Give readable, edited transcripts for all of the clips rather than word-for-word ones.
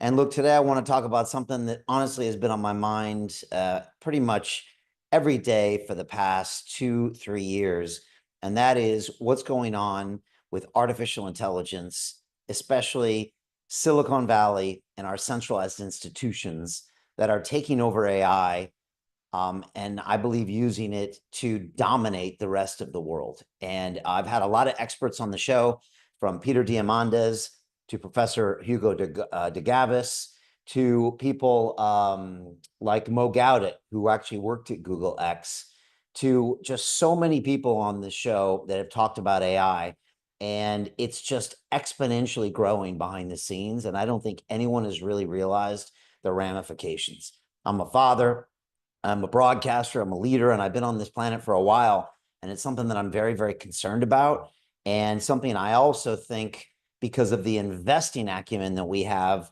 And look, today I want to talk about something that honestly has been on my mind pretty much every day for the past 2, 3 years. And that is what's going on with artificial intelligence, especially Silicon Valley and our centralized institutions that are taking over AI, and I believe using it to dominate the rest of the world. And I've had a lot of experts on the show, from Peter Diamandis to Professor Hugo de Gavis to people like Mo Gaudet, who actually worked at Google X, to just so many people on the show that have talked about AI. And it's just exponentially growing behind the scenes. And I don't think anyone has really realized the ramifications. I'm a father. I'm a broadcaster, I'm a leader, and I've been on this planet for a while. And it's something that I'm very, very concerned about. And something I also think, because of the investing acumen that we have,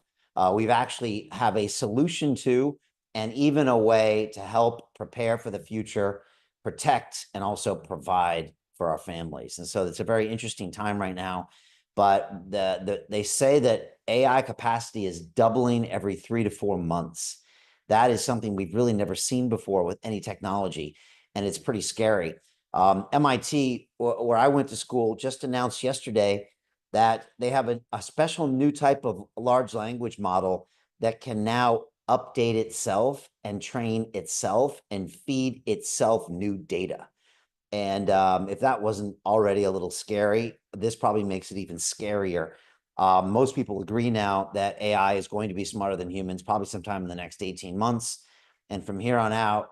we've actually have a solution to, and even a way to help prepare for the future, protect, and also provide for our families. And so it's a very interesting time right now. But they say that AI capacity is doubling every 3 to 4 months. That is something we've really never seen before with any technology, and it's pretty scary. MIT, where I went to school, just announced yesterday that they have a special new type of large language model that can now update itself and train itself and feed itself new data. And if that wasn't already a little scary, this probably makes it even scarier. Most people agree now that AI is going to be smarter than humans, probably sometime in the next 18 months. And from here on out,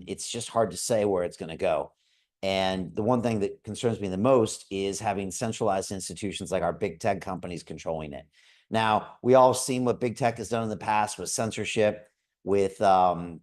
it's just hard to say where it's going to go. And the one thing that concerns me the most is having centralized institutions like our big tech companies controlling it. Now, we all seen what big tech has done in the past with censorship, with algorithms,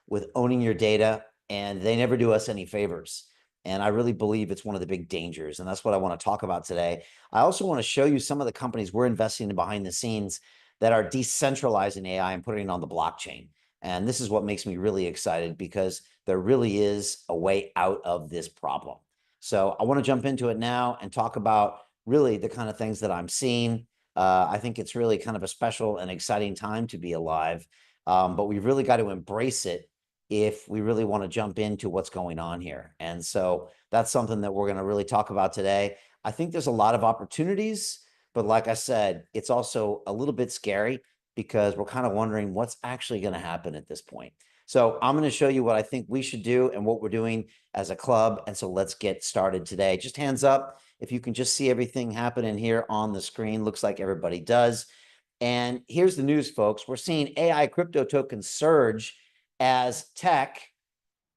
with owning your data, and they never do us any favors. And I really believe it's one of the big dangers. And that's what I want to talk about today. I also want to show you some of the companies we're investing in behind the scenes that are decentralizing AI and putting it on the blockchain. And this is what makes me really excited, because there really is a way out of this problem. So I want to jump into it now and talk about really the kind of things that I'm seeing. I think it's really kind of a special and exciting time to be alive. But we've really got to embrace it if we really want to jump into what's going on here. And so that's something that we're going to really talk about today. I think there's a lot of opportunities, but like I said, it's also a little bit scary, because we're kind of wondering what's actually going to happen at this point. So I'm going to show you what I think we should do and what we're doing as a club. And so let's get started today. Just hands up if you can just see everything happening here on the screen. Looks like everybody does. And here's the news, folks. We're seeing AI crypto tokens surge as tech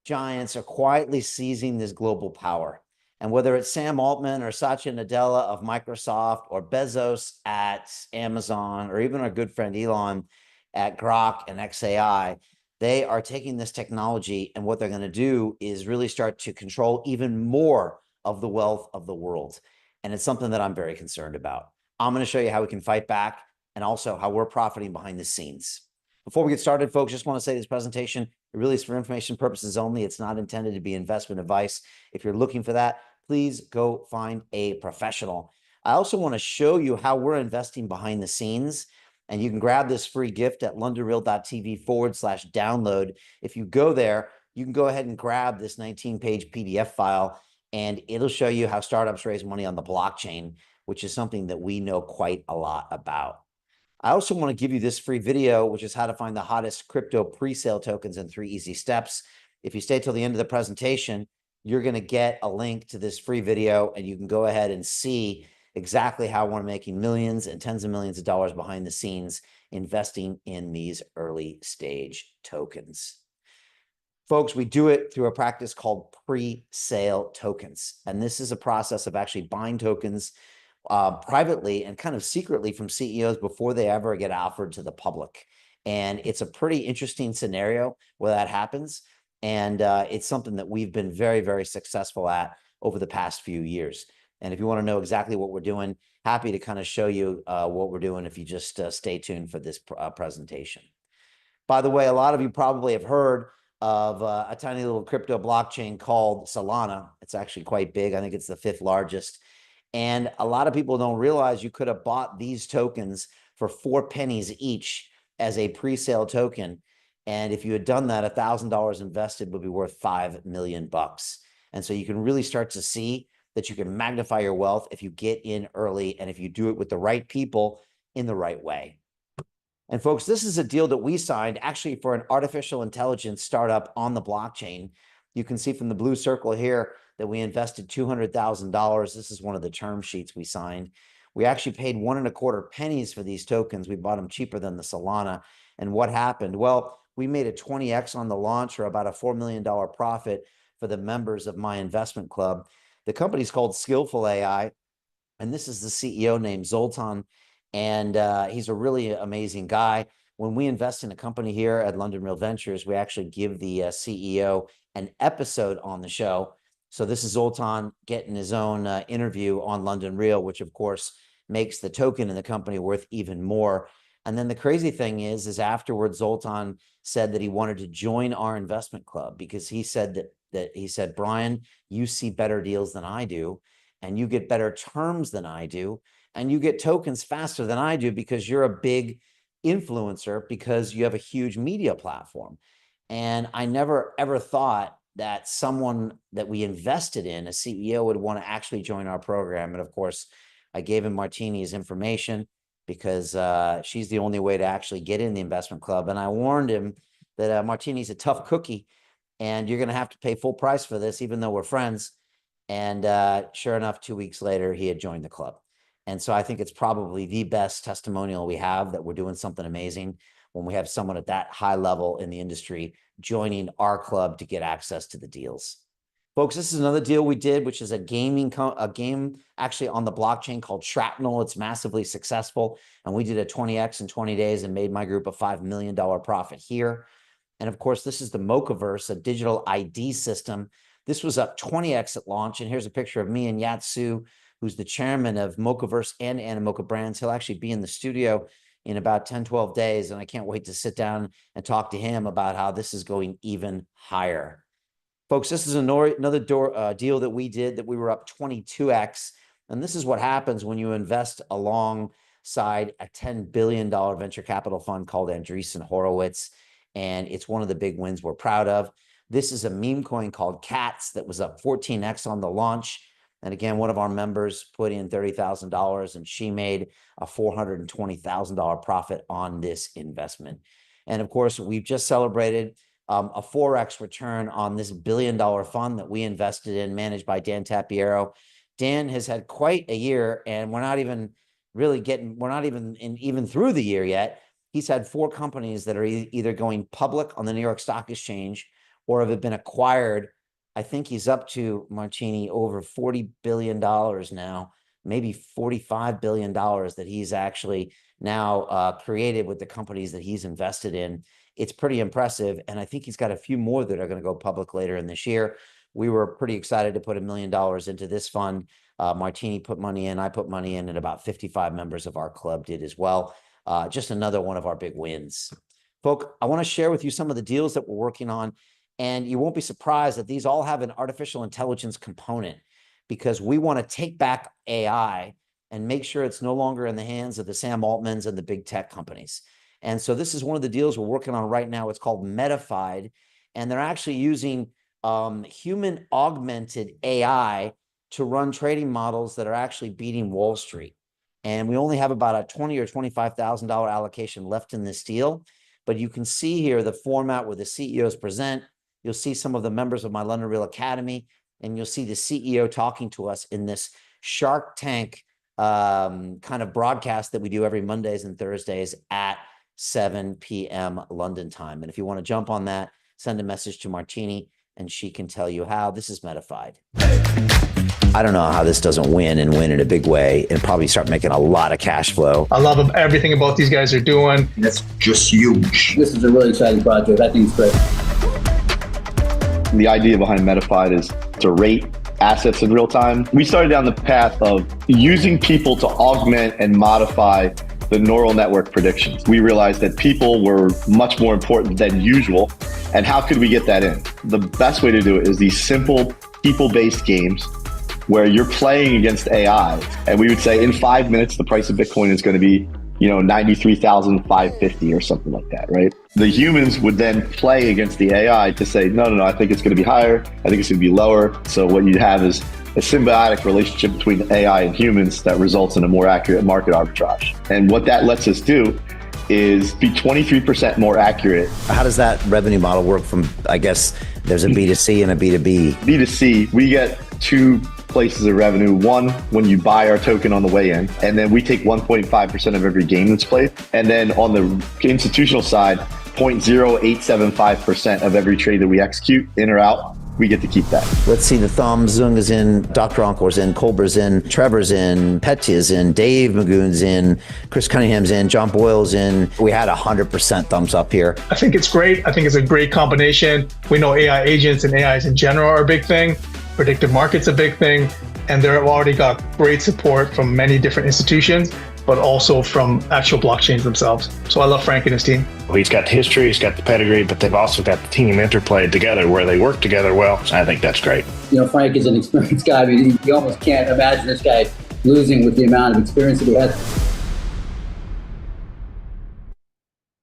giants are quietly seizing this global power. And whether it's Sam Altman or Satya Nadella of Microsoft, or Bezos at Amazon, or even our good friend Elon at Grok and XAI, they are taking this technology, and what they're going to do is really start to control even more of the wealth of the world. And it's something that I'm very concerned about. I'm going to show you how we can fight back, and also how we're profiting behind the scenes. Before we get started, folks, just want to say this presentation, it really is for information purposes only. It's not intended to be investment advice. If you're looking for that, please go find a professional. I also want to show you how we're investing behind the scenes, and you can grab this free gift at londonreal.tv/download. If you go there, you can go ahead and grab this 19-page PDF file, and it'll show you how startups raise money on the blockchain, which is something that we know quite a lot about. I also want to give you this free video, which is how to find the hottest crypto pre-sale tokens in 3 easy steps. If you stay till the end of the presentation, you're going to get a link to this free video, and you can go ahead and see exactly how we're making millions and tens of millions of dollars behind the scenes investing in these early stage tokens. Folks, we do it through a practice called pre-sale tokens. And this is a process of actually buying tokens privately and kind of secretly from CEOs before they ever get offered to the public. And it's a pretty interesting scenario where that happens. And it's something that we've been very, very successful at over the past few years. And if you want to know exactly what we're doing, happy to kind of show you what we're doing if you just stay tuned for this presentation. By the way, a lot of you probably have heard of a tiny little crypto blockchain called Solana. It's actually quite big. I think it's the 5th largest. And a lot of people don't realize you could have bought these tokens for 4 pennies each as a pre-sale token. And if you had done that, $1,000 invested would be worth $5 million. And so you can really start to see that you can magnify your wealth if you get in early and if you do it with the right people in the right way. And folks, this is a deal that we signed actually for an artificial intelligence startup on the blockchain. You can see from the blue circle here that we invested $200,000. This is one of the term sheets we signed. We actually paid 1.25 pennies for these tokens. We bought them cheaper than the Solana. And what happened? Well, we made a 20x on the launch, or about a $4 million profit for the members of my investment club. The company's called Skillful AI, and this is the CEO named Zoltan, and he's a really amazing guy. When we invest in a company here at London Real Ventures, we actually give the CEO an episode on the show. So this is Zoltan getting his own interview on London Real, which of course makes the token in the company worth even more. And then the crazy thing is afterwards, Zoltan said that he wanted to join our investment club because he said he said, Brian, you see better deals than I do, and you get better terms than I do, and you get tokens faster than I do because you're a big influencer, because you have a huge media platform. And I never, ever thought that someone that we invested in, a CEO, would want to actually join our program. And of course, I gave him Martini's information because she's the only way to actually get in the investment club. And I warned him that Martini's a tough cookie, and you're going to have to pay full price for this, even though we're friends. And sure enough, 2 weeks later, he had joined the club. And so I think it's probably the best testimonial we have that we're doing something amazing when we have someone at that high level in the industry joining our club to get access to the deals. Folks, this is another deal we did, which is a game actually on the blockchain called Shrapnel. It's massively successful. And we did a 20x in 20 days and made my group a $5 million profit here. And of course, this is the Mochaverse, a digital ID system. This was up 20x at launch. And here's a picture of me and Yatsu, who's the chairman of Mochaverse and Animoca Brands. He'll actually be in the studio in about 10, 12 days. And I can't wait to sit down and talk to him about how this is going even higher. Folks, this is another deal that we did that we were up 22x. And this is what happens when you invest alongside a $10 billion venture capital fund called Andreessen Horowitz. And it's one of the big wins we're proud of. This is a meme coin called Cats that was up 14x on the launch. And again, one of our members put in $30,000 and she made a $420,000 profit on this investment. And of course, we've just celebrated a 4x return on this $1 billion fund that we invested in, managed by Dan Tapiero. Dan has had quite a year, and we're not even through the year yet. He's had 4 companies that are either going public on the New York Stock Exchange or have been acquired. I think he's up to, Martini, over $40 billion now, maybe $45 billion that he's actually now created with the companies that he's invested in. It's pretty impressive. And I think he's got a few more that are going to go public later in this year. We were pretty excited to put $1 million into this fund. Martini put money in, I put money in, and about 55 members of our club did as well. Just another one of our big wins. Folks, I want to share with you some of the deals that we're working on. And you won't be surprised that these all have an artificial intelligence component, because we want to take back AI and make sure it's no longer in the hands of the Sam Altmans and the big tech companies. And so this is one of the deals we're working on right now. It's called Metafied, and they're actually using human augmented AI to run trading models that are actually beating Wall Street. And we only have about a $20,000 or $25,000 allocation left in this deal. But you can see here the format where the CEOs present. You'll see some of the members of my London Real Academy, and you'll see the CEO talking to us in this Shark Tank kind of broadcast that we do every Mondays and Thursdays at 7 p.m. London time. And if you want to jump on that, send a message to Martini and she can tell you how. This is Metafied. I don't know how this doesn't win in a big way and probably start making a lot of cash flow. I love everything about these guys are doing. That's just huge. This is a really exciting project. I think it's great. The idea behind Metafied is to rate assets in real time. We started down the path of using people to augment and modify the neural network predictions. We realized that people were much more important than usual. And how could we get that in? The best way to do it is these simple people-based games where you're playing against AI. And we would say in 5 minutes, the price of Bitcoin is going to be 93,550 or something like that, right? The humans would then play against the AI to say, no, I think it's going to be higher. I think it's going to be lower. So what you'd have is a symbiotic relationship between AI and humans that results in a more accurate market arbitrage. And what that lets us do is be 23% more accurate. How does that revenue model work from, I guess, there's a B2C and a B2B? B2C, we get two places of revenue. One, when you buy our token on the way in, and then we take 1.5% of every game that's played. And then on the institutional side, 0.0875% of every trade that we execute in or out, we get to keep that. Let's see the thumbs. Zung is in, Dr. Onkor's in, Colber's in, Trevor's in, Petya's in, Dave Magoon's in, Chris Cunningham's in, John Boyle's in. We had 100% thumbs up here. I think it's great. I think it's a great combination. We know AI agents and AIs in general are a big thing. Predictive market's a big thing. And they've already got great support from many different institutions, but also from actual blockchains themselves. So I love Frank and his team. Well, he's got the history, he's got the pedigree, but they've also got the team interplay together where they work together well. So I think that's great. Frank is an experienced guy. I mean, you almost can't imagine this guy losing with the amount of experience that he has.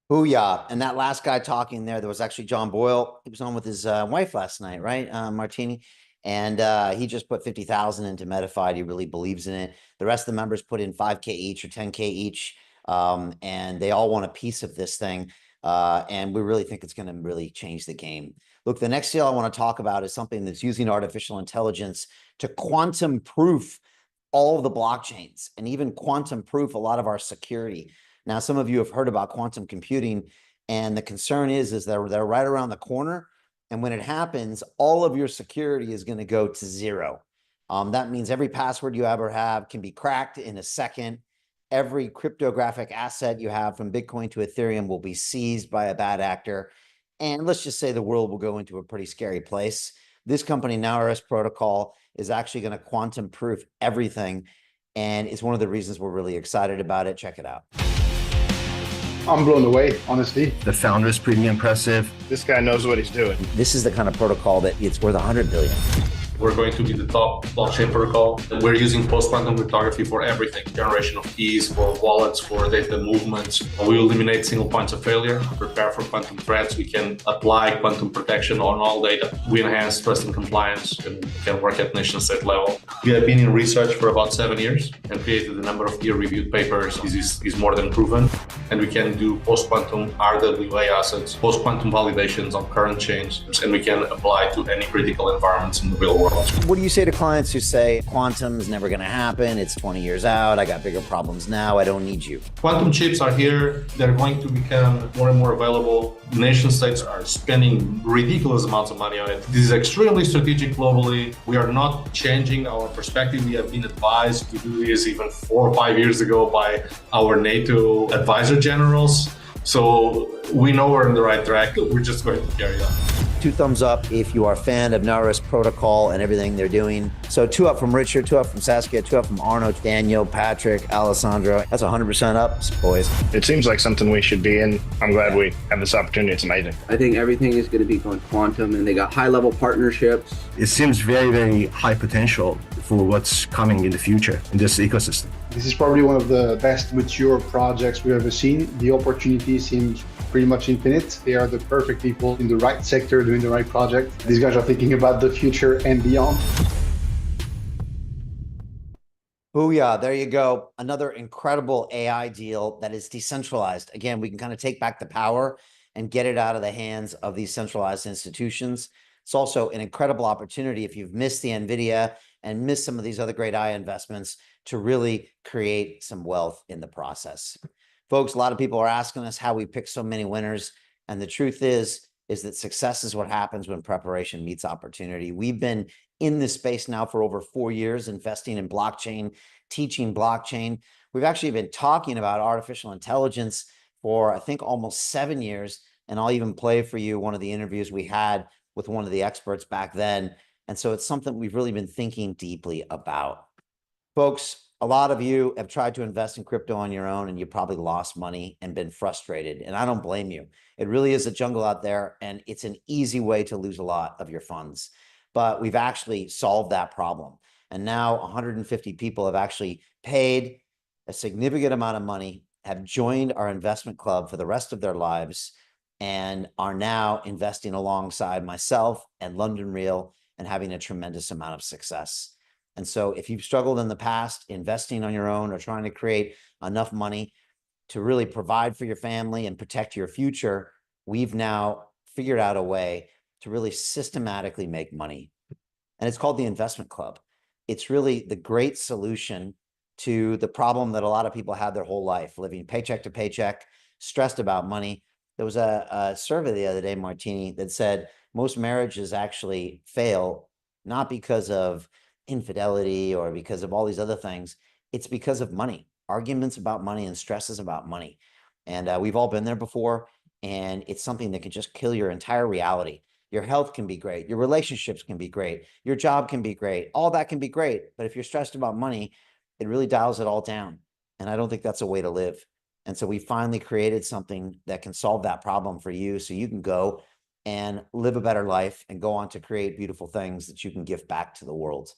Booyah. And that last guy talking there was actually John Boyle. He was on with his wife last night, right? Martini. And he just put 50,000 into Metafied. He really believes in it. The rest of the members put in 5K each or 10K each. And they all want a piece of this thing. And we really think it's going to really change the game. Look, the next deal I want to talk about is something that's using artificial intelligence to quantum proof all of the blockchains and even quantum proof a lot of our security. Now, some of you have heard about quantum computing, and the concern is they're right around the corner. And when it happens, all of your security is going to go to zero. That means every password you ever have can be cracked in a second. Every cryptographic asset you have from Bitcoin to Ethereum will be seized by a bad actor. And let's just say the world will go into a pretty scary place. This company, NowRS Protocol, is actually going to quantum proof everything. And it's one of the reasons we're really excited about it. Check it out. I'm blown away, honestly. The founder is pretty impressive. This guy knows what he's doing. This is the kind of protocol that it's worth 100 billion. We're going to be the top blockchain protocol. We're using post-quantum cryptography for everything. Generation of keys, for wallets, for data movements. We eliminate single points of failure, prepare for quantum threats. We can apply quantum protection on all data. We enhance trust and compliance and can work at nation state level. We have been in research for about 7 years and created a number of peer-reviewed papers. This is more than proven. And we can do post-quantum RWA assets, post-quantum validations on current chains, and we can apply to any critical environments in the real world. What do you say to clients who say quantum is never going to happen? It's 20 years out. I got bigger problems now. I don't need you. Quantum chips are here. They're going to become more and more available. Nation states are spending ridiculous amounts of money on it. This is extremely strategic globally. We are not changing our perspective. We have been advised to do this even 4 or 5 years ago by our NATO advisor generals. So we know we're in the right track. We're just going to carry on. 2 thumbs up if you are a fan of NowRS Protocol and everything they're doing. So 2 up from Richard, 2 up from Saskia, 2 up from Arno, Daniel, Patrick, Alessandro. That's 100% up, boys. It seems like something we should be in. I'm glad we have this opportunity. It's amazing. I think everything is going to be going quantum, and they got high-level partnerships. It seems very, very high potential for what's coming in the future in this ecosystem. This is probably one of the best mature projects we've ever seen. The opportunity seems pretty much infinite. They are the perfect people in the right sector doing the right project. These guys are thinking about the future and beyond. Booyah, there you go. Another incredible AI deal that is decentralized. Again, we can kind of take back the power and get it out of the hands of these centralized institutions. It's also an incredible opportunity if you've missed the NVIDIA and missed some of these other great AI investments to really create some wealth in the process. Folks, a lot of people are asking us how we pick so many winners. And the truth is that success is what happens when preparation meets opportunity. We've been in this space now for over 4 years, investing in blockchain, teaching blockchain. We've actually been talking about artificial intelligence for, I think, almost 7 years. And I'll even play for you one of the interviews we had with one of the experts back then. And so it's something we've really been thinking deeply about. Folks, a lot of you have tried to invest in crypto on your own, and you probably lost money and been frustrated. And I don't blame you. It really is a jungle out there, and it's an easy way to lose a lot of your funds. But we've actually solved that problem. And now 150 people have actually paid a significant amount of money have joined our investment club for the rest of their lives and are now investing alongside myself and London Real and having a tremendous amount of success. And so if you've struggled in the past investing on your own or trying to create enough money to really provide for your family and protect your future, we've now figured out a way to really systematically make money. And it's called the Investment Club. It's really the great solution to the problem that a lot of people had their whole life, living paycheck to paycheck, stressed about money. There was a survey the other day, Martini, that said most marriages actually fail, not because of infidelity or because of all these other things. It's because of money, arguments about money and stresses about money. And we've all been there before. And it's something that can just kill your entire reality. Your health can be great. Your relationships can be great. Your job can be great. All that can be great. But if you're stressed about money, it really dials it all down. And I don't think that's a way to live. And so we finally created something that can solve that problem for you so you can go and live a better life and go on to create beautiful things that you can give back to the world.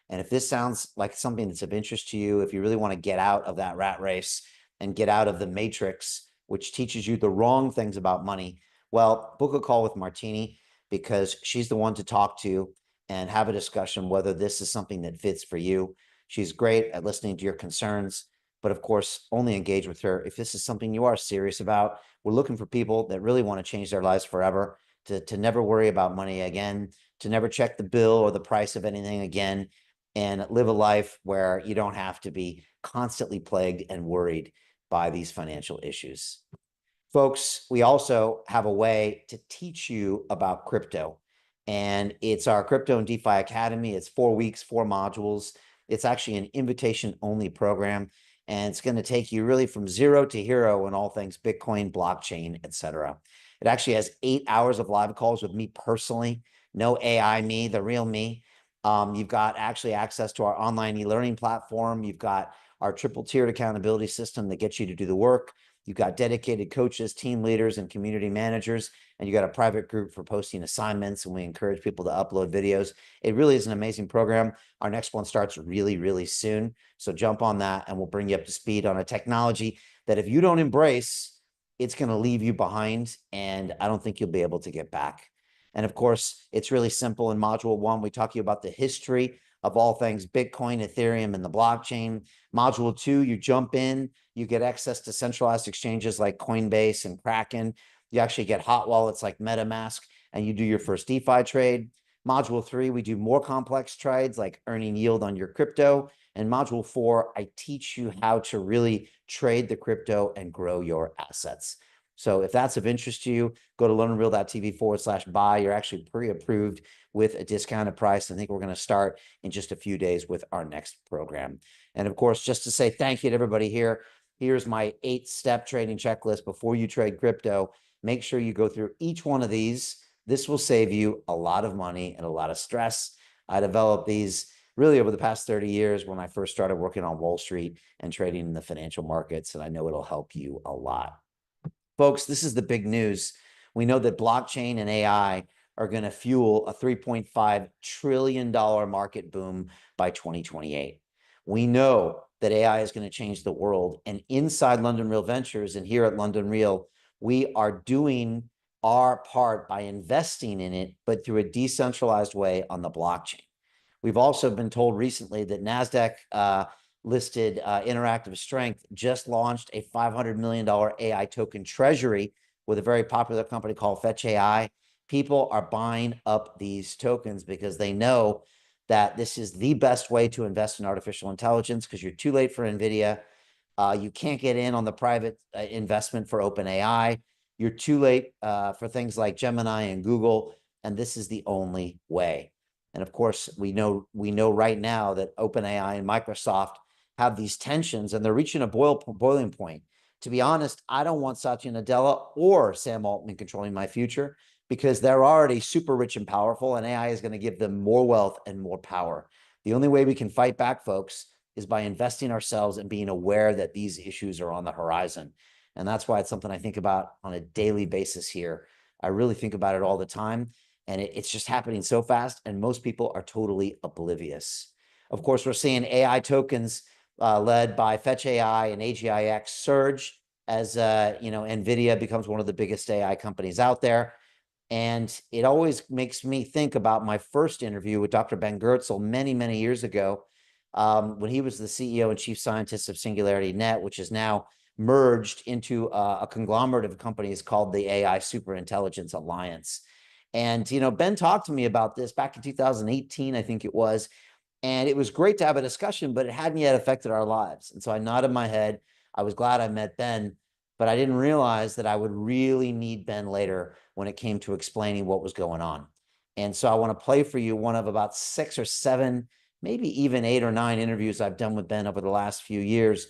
And if this sounds like something that's of interest to you, if you really want to get out of that rat race and get out of the matrix, which teaches you the wrong things about money, well, book a call with Martini because she's the one to talk to and have a discussion whether this is something that fits for you. She's great at listening to your concerns, but of course, only engage with her if this is something you are serious about. We're looking for people that really want to change their lives forever, to never worry about money again, to never check the bill or the price of anything again, and live a life where you don't have to be constantly plagued and worried by these financial issues. Folks, we also have a way to teach you about crypto, and it's our Crypto and DeFi Academy. It's 4 weeks, 4 modules. It's actually an invitation-only program, and it's going to take you really from zero to hero in all things Bitcoin, blockchain, etc. It actually has 8 hours of live calls with me personally, no AI me, the real me. You've got actually access to our online e-learning platform. You've got our triple-tiered accountability system that gets you to do the work. You've got dedicated coaches, team leaders, and community managers, and you got a private group for posting assignments, and we encourage people to upload videos. It really is an amazing program. Our next one starts really, really soon, so jump on that, and we'll bring you up to speed on a technology that if you don't embrace, it's going to leave you behind, and I don't think you'll be able to get back. And of course, it's really simple. In Module 1, we talk to you about the history of all things Bitcoin, Ethereum, and the blockchain. Module 2, you jump in, you get access to centralized exchanges like Coinbase and Kraken. You actually get hot wallets like MetaMask, and you do your first DeFi trade. Module 3, we do more complex trades like earning yield on your crypto. And Module 4, I teach you how to really trade the crypto and grow your assets. So if that's of interest to you, go to londonreal.tv/buy. You're actually pre-approved with a discounted price. I think we're going to start in just a few days with our next program. And of course, just to say thank you to everybody here, here's my 8-step trading checklist before you trade crypto. Make sure you go through each one of these. This will save you a lot of money and a lot of stress. I developed these really over the past 30 years when I first started working on Wall Street and trading in the financial markets, and I know it'll help you a lot. Folks, this is the big news. We know that blockchain and AI are going to fuel a $3.5 trillion market boom by 2028. We know that AI is going to change the world. And inside London Real Ventures and here at London Real, we are doing our part by investing in it, but through a decentralized way on the blockchain. We've also been told recently that NASDAQ listed Interactive Strength just launched a $500 million AI token treasury with a very popular company called Fetch AI. People are buying up these tokens because they know that this is the best way to invest in artificial intelligence because you're too late for NVIDIA. You can't get in on the private investment for OpenAI. You're too late for things like Gemini and Google, and this is the only way. And of course, we know right now that OpenAI and Microsoft have these tensions and they're reaching a boiling point. To be honest, I don't want Satya Nadella or Sam Altman controlling my future because they're already super rich and powerful, and AI is going to give them more wealth and more power. The only way we can fight back, folks, is by investing ourselves and being aware that these issues are on the horizon. And that's why it's something I think about on a daily basis here. I really think about it all the time, and it's just happening so fast, and most people are totally oblivious. Of course, we're seeing AI tokens led by Fetch AI and AGIX surge. as NVIDIA becomes one of the biggest AI companies out there. And it always makes me think about my first interview with Dr. Ben Goertzel many, many years ago, when he was the CEO and chief scientist of Singularity Net, which is now merged into a conglomerate of companies called the AI Superintelligence Alliance. And, Ben talked to me about this back in 2018, I think it was, and it was great to have a discussion, but it hadn't yet affected our lives. And so I nodded my head. I was glad I met Ben, but I didn't realize that I would really need Ben later when it came to explaining what was going on. And so I want to play for you one of about 6 or 7, maybe even 8 or 9 interviews I've done with Ben over the last few years.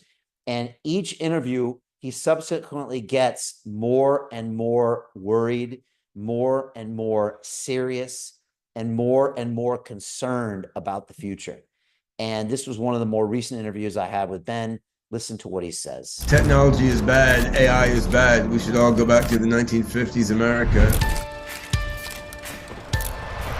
And each interview, he subsequently gets more and more worried, more and more serious, and more concerned about the future. And this was one of the more recent interviews I had with Ben. Listen to what he says. Technology is bad, AI is bad. We should all go back to the 1950s America.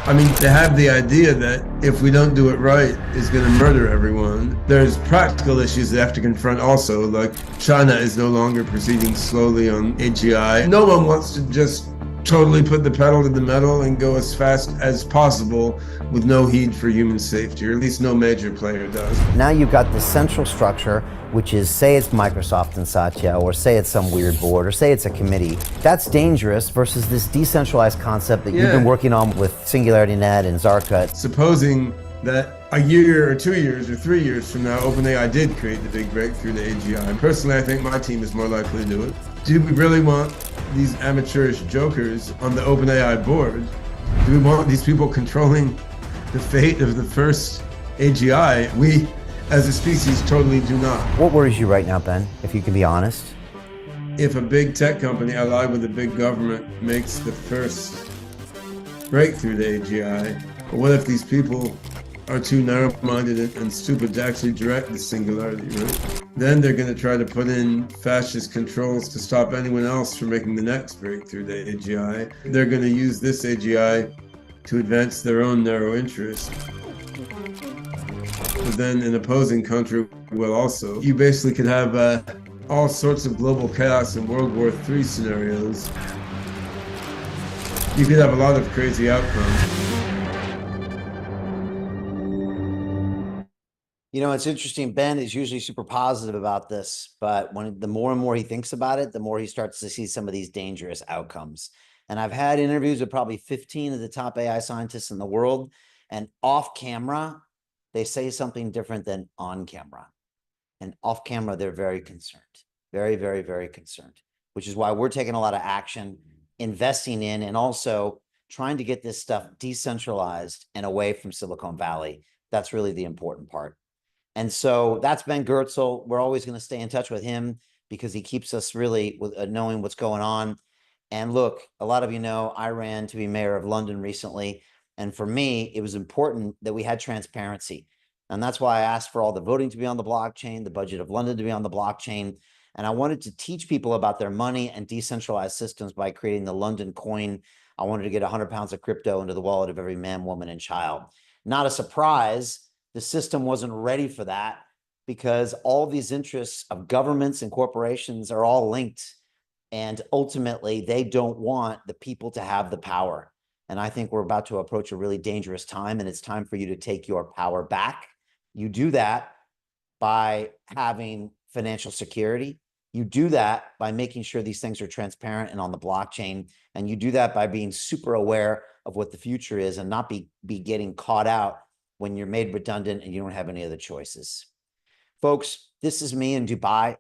I mean, they have the idea that if we don't do it right, it's going to murder everyone. There's practical issues they have to confront also, like China is no longer proceeding slowly on AGI. No one wants to just totally put the pedal to the metal and go as fast as possible with no heed for human safety, or at least no major player does. Now you've got the central structure, which is, say it's Microsoft and Satya, or say it's some weird board, or say it's a committee. That's dangerous versus this decentralized concept that you've been working on with Singularity Net and Zarka. Supposing that a year or 2 years or 3 years from now, OpenAI did create the big breakthrough to AGI. Personally, I think my team is more likely to do it. Do we really want these amateurish jokers on the OpenAI board? Do we want these people controlling the fate of the first AGI? We, as a species, totally do not. What worries you right now, Ben, if you can be honest? If a big tech company allied with a big government makes the first breakthrough to AGI, but what if these people are too narrow-minded and stupid to actually direct the singularity, right? Then they're going to try to put in fascist controls to stop anyone else from making the next breakthrough to AGI. They're going to use this AGI to advance their own narrow interest. But then an opposing country will also. You basically could have all sorts of global chaos and World War III scenarios. You could have a lot of crazy outcomes. It's interesting. Ben is usually super positive about this, but the more and more he thinks about it, the more he starts to see some of these dangerous outcomes. And I've had interviews with probably 15 of the top AI scientists in the world, and off camera, they say something different than on camera. And off camera, they're very concerned, very, very, very concerned, which is why we're taking a lot of action, investing in, and also trying to get this stuff decentralized and away from Silicon Valley. That's really the important part. And so that's Ben Goertzel. We're always going to stay in touch with him because he keeps us really with knowing what's going on. And look, a lot of you know I ran to be mayor of London recently. And for me, it was important that we had transparency. And that's why I asked for all the voting to be on the blockchain, the budget of London to be on the blockchain. And I wanted to teach people about their money and decentralized systems by creating the London coin. I wanted to get 100 pounds of crypto into the wallet of every man, woman, and child. Not a surprise. The system wasn't ready for that because all these interests of governments and corporations are all linked. And ultimately, they don't want the people to have the power. And I think we're about to approach a really dangerous time, and it's time for you to take your power back. You do that by having financial security. You do that by making sure these things are transparent and on the blockchain. And you do that by being super aware of what the future is and not be getting caught out when you're made redundant and you don't have any other choices. Folks, this is me in Dubai.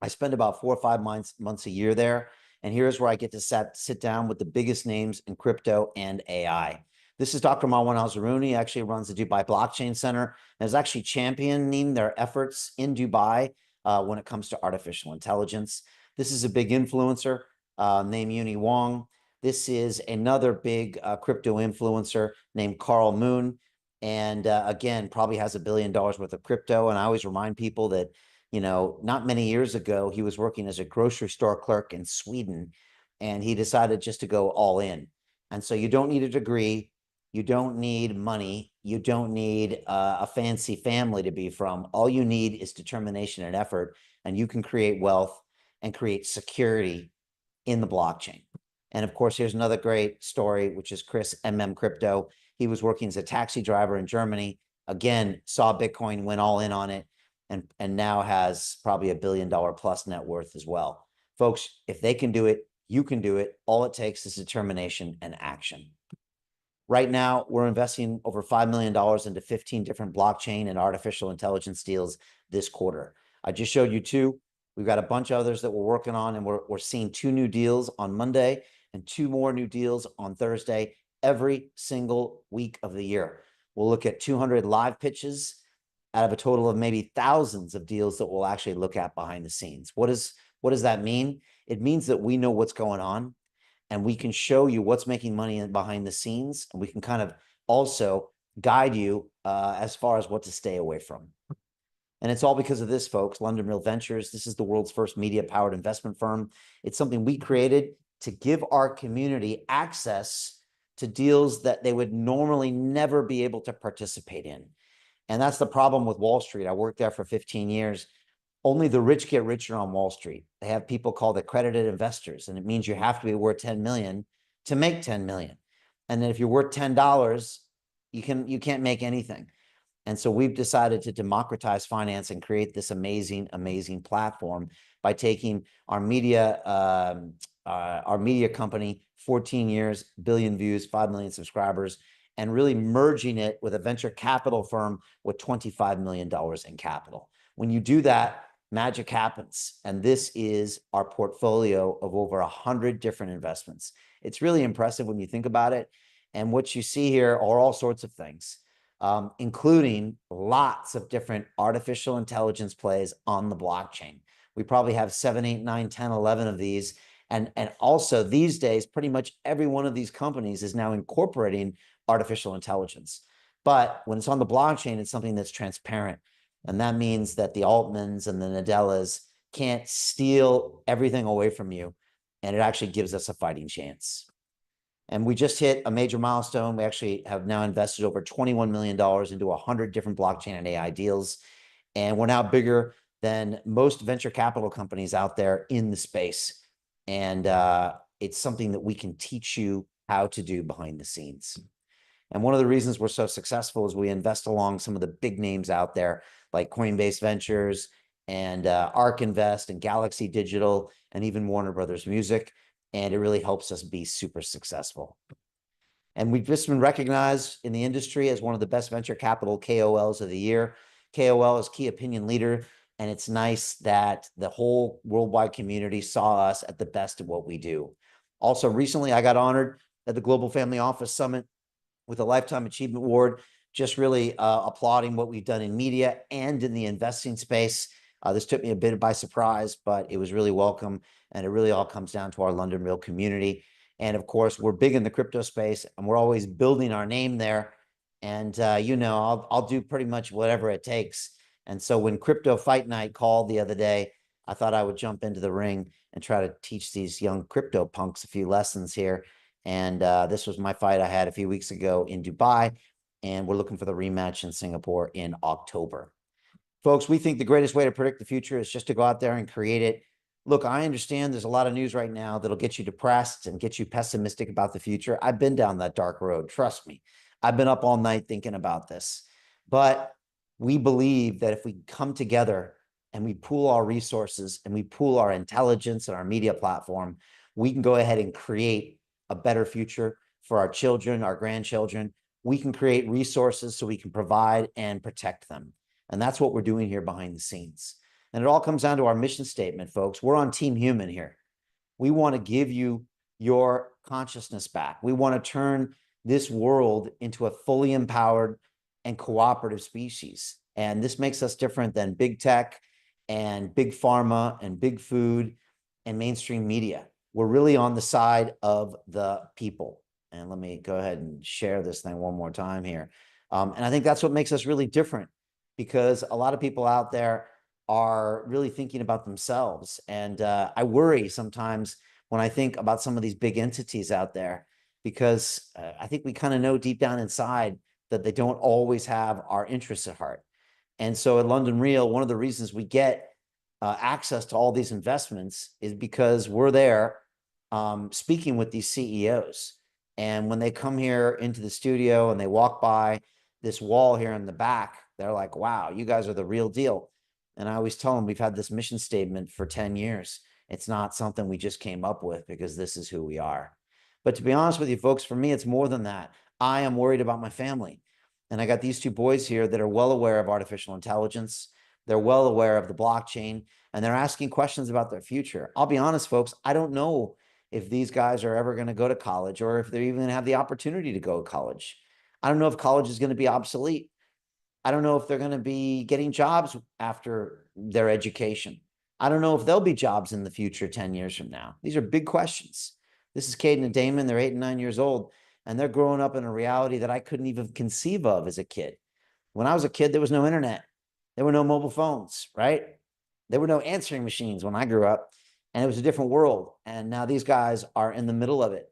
I spend about 4 or 5 months a year there. And here's where I get to sit down with the biggest names in crypto and AI. This is Dr. Marwan Al-Zerrouni. He actually runs the Dubai Blockchain Center and is actually championing their efforts in Dubai when it comes to artificial intelligence. This is a big influencer named Uni Wong. This is another big crypto influencer named Carl Moon. And again, probably has $1 billion worth of crypto. And I always remind people that, not many years ago, he was working as a grocery store clerk in Sweden, and he decided just to go all in. And so you don't need a degree. You don't need money. You don't need a fancy family to be from. All you need is determination and effort, and you can create wealth. and create security in the blockchain. And of course, here's another great story, which is Chris Crypto. He was working as a taxi driver in Germany. Again, saw Bitcoin, went all in on it, and now has probably $1 billion plus net worth as well. Folks, if they can do it, you can do it. All it takes is determination and action. Right now, we're investing over $5 million into 15 different blockchain and artificial intelligence deals this quarter. I just showed you 2. We've got a bunch of others that we're working on, and we're seeing 2 new deals on Monday and 2 more new deals on Thursday every single week of the year. We'll look at 200 live pitches out of a total of maybe thousands of deals that we'll actually look at behind the scenes. What does that mean? It means that we know what's going on, and we can show you what's making money behind the scenes, and we can kind of also guide you as far as what to stay away from. And it's all because of this, folks. London Real Ventures. This is the world's first media-powered investment firm. It's something we created to give our community access to deals that they would normally never be able to participate in. And that's the problem with Wall Street. I worked there for 15 years. Only the rich get richer on Wall Street. They have people called accredited investors, and it means you have to be worth 10 million to make 10 million. And then if you're worth $10, you can't make anything. And so we've decided to democratize finance and create this amazing, amazing platform by taking our media company, 14 years, billion views, 5 million subscribers, and really merging it with a venture capital firm with $25 million in capital. When you do that, magic happens. And this is our portfolio of over 100 different investments. It's really impressive when you think about it. And what you see here are all sorts of things, including lots of different artificial intelligence plays on the blockchain. We probably have 7, 8, 9, 10, 11 of these. And also these days, pretty much every one of these companies is now incorporating artificial intelligence. But when it's on the blockchain, it's something that's transparent. And that means that the Altmans and the Nadellas can't steal everything away from you. And it actually gives us a fighting chance. And we just hit a major milestone. We actually have now invested over $21 million into 100 different blockchain and AI deals. And we're now bigger than most venture capital companies out there in the space. And it's something that we can teach you how to do behind the scenes. And one of the reasons we're so successful is we invest along some of the big names out there, like Coinbase Ventures and ARK Invest and Galaxy Digital and even Warner Brothers Music. And it really helps us be super successful. And we've just been recognized in the industry as one of the best venture capital KOLs of the year. KOL is key opinion leader. And it's nice that the whole worldwide community saw us at the best of what we do. Also, recently, I got honored at the Global Family Office Summit with a Lifetime Achievement Award, just really applauding what we've done in media and in the investing space. This took me a bit by surprise, but it was really welcome. And it really all comes down to our London Real community. And of course, we're big in the crypto space, and we're always building our name there. And, I'll do pretty much whatever it takes. And so when Crypto Fight Night called the other day, I thought I would jump into the ring and try to teach these young crypto punks a few lessons here. And this was my fight I had a few weeks ago in Dubai. And we're looking for the rematch in Singapore in October. Folks, we think the greatest way to predict the future is just to go out there and create it. Look, I understand there's a lot of news right now that'll get you depressed and get you pessimistic about the future. I've been down that dark road. Trust me. I've been up all night thinking about this. But we believe that if we come together and we pool our resources and we pool our intelligence and our media platform, we can go ahead and create a better future for our children, our grandchildren. We can create resources so we can provide and protect them. And that's what we're doing here behind the scenes. And it all comes down to our mission statement, folks. We're on Team Human here. We want to give you your consciousness back. We want to turn this world into a fully empowered and cooperative species. And this makes us different than big tech and big pharma and big food and mainstream media. We're really on the side of the people. And let me go ahead and share this thing one more time here. And I think that's what makes us really different, because a lot of people out there are really thinking about themselves. And I worry sometimes when I think about some of these big entities out there, because I think we kind of know deep down inside that they don't always have our interests at heart. And so at London Real, one of the reasons we get access to all these investments is because we're there speaking with these CEOs. And when they come here into the studio and they walk by this wall here in the back, they're like, wow, you guys are the real deal. And I always tell them we've had this mission statement for 10 years. It's not something we just came up with because this is who we are. But to be honest with you folks, for me, it's more than that. I am worried about my family. And I got these two boys here that are well aware of artificial intelligence. They're well aware of the blockchain, and they're asking questions about their future. I'll be honest, folks, I don't know if these guys are ever going to go to college or if they're even going to have the opportunity to go to college. I don't know if college is going to be obsolete. I don't know if they're going to be getting jobs after their education. I don't know if there'll be jobs in the future 10 years from now. These are big questions. This is Caden and Damon. They're 8 and 9 years old, and they're growing up in a reality that I couldn't even conceive of as a kid. When I was a kid, there was no internet. There were no mobile phones, right? There were no answering machines when I grew up, and it was a different world. And now these guys are in the middle of it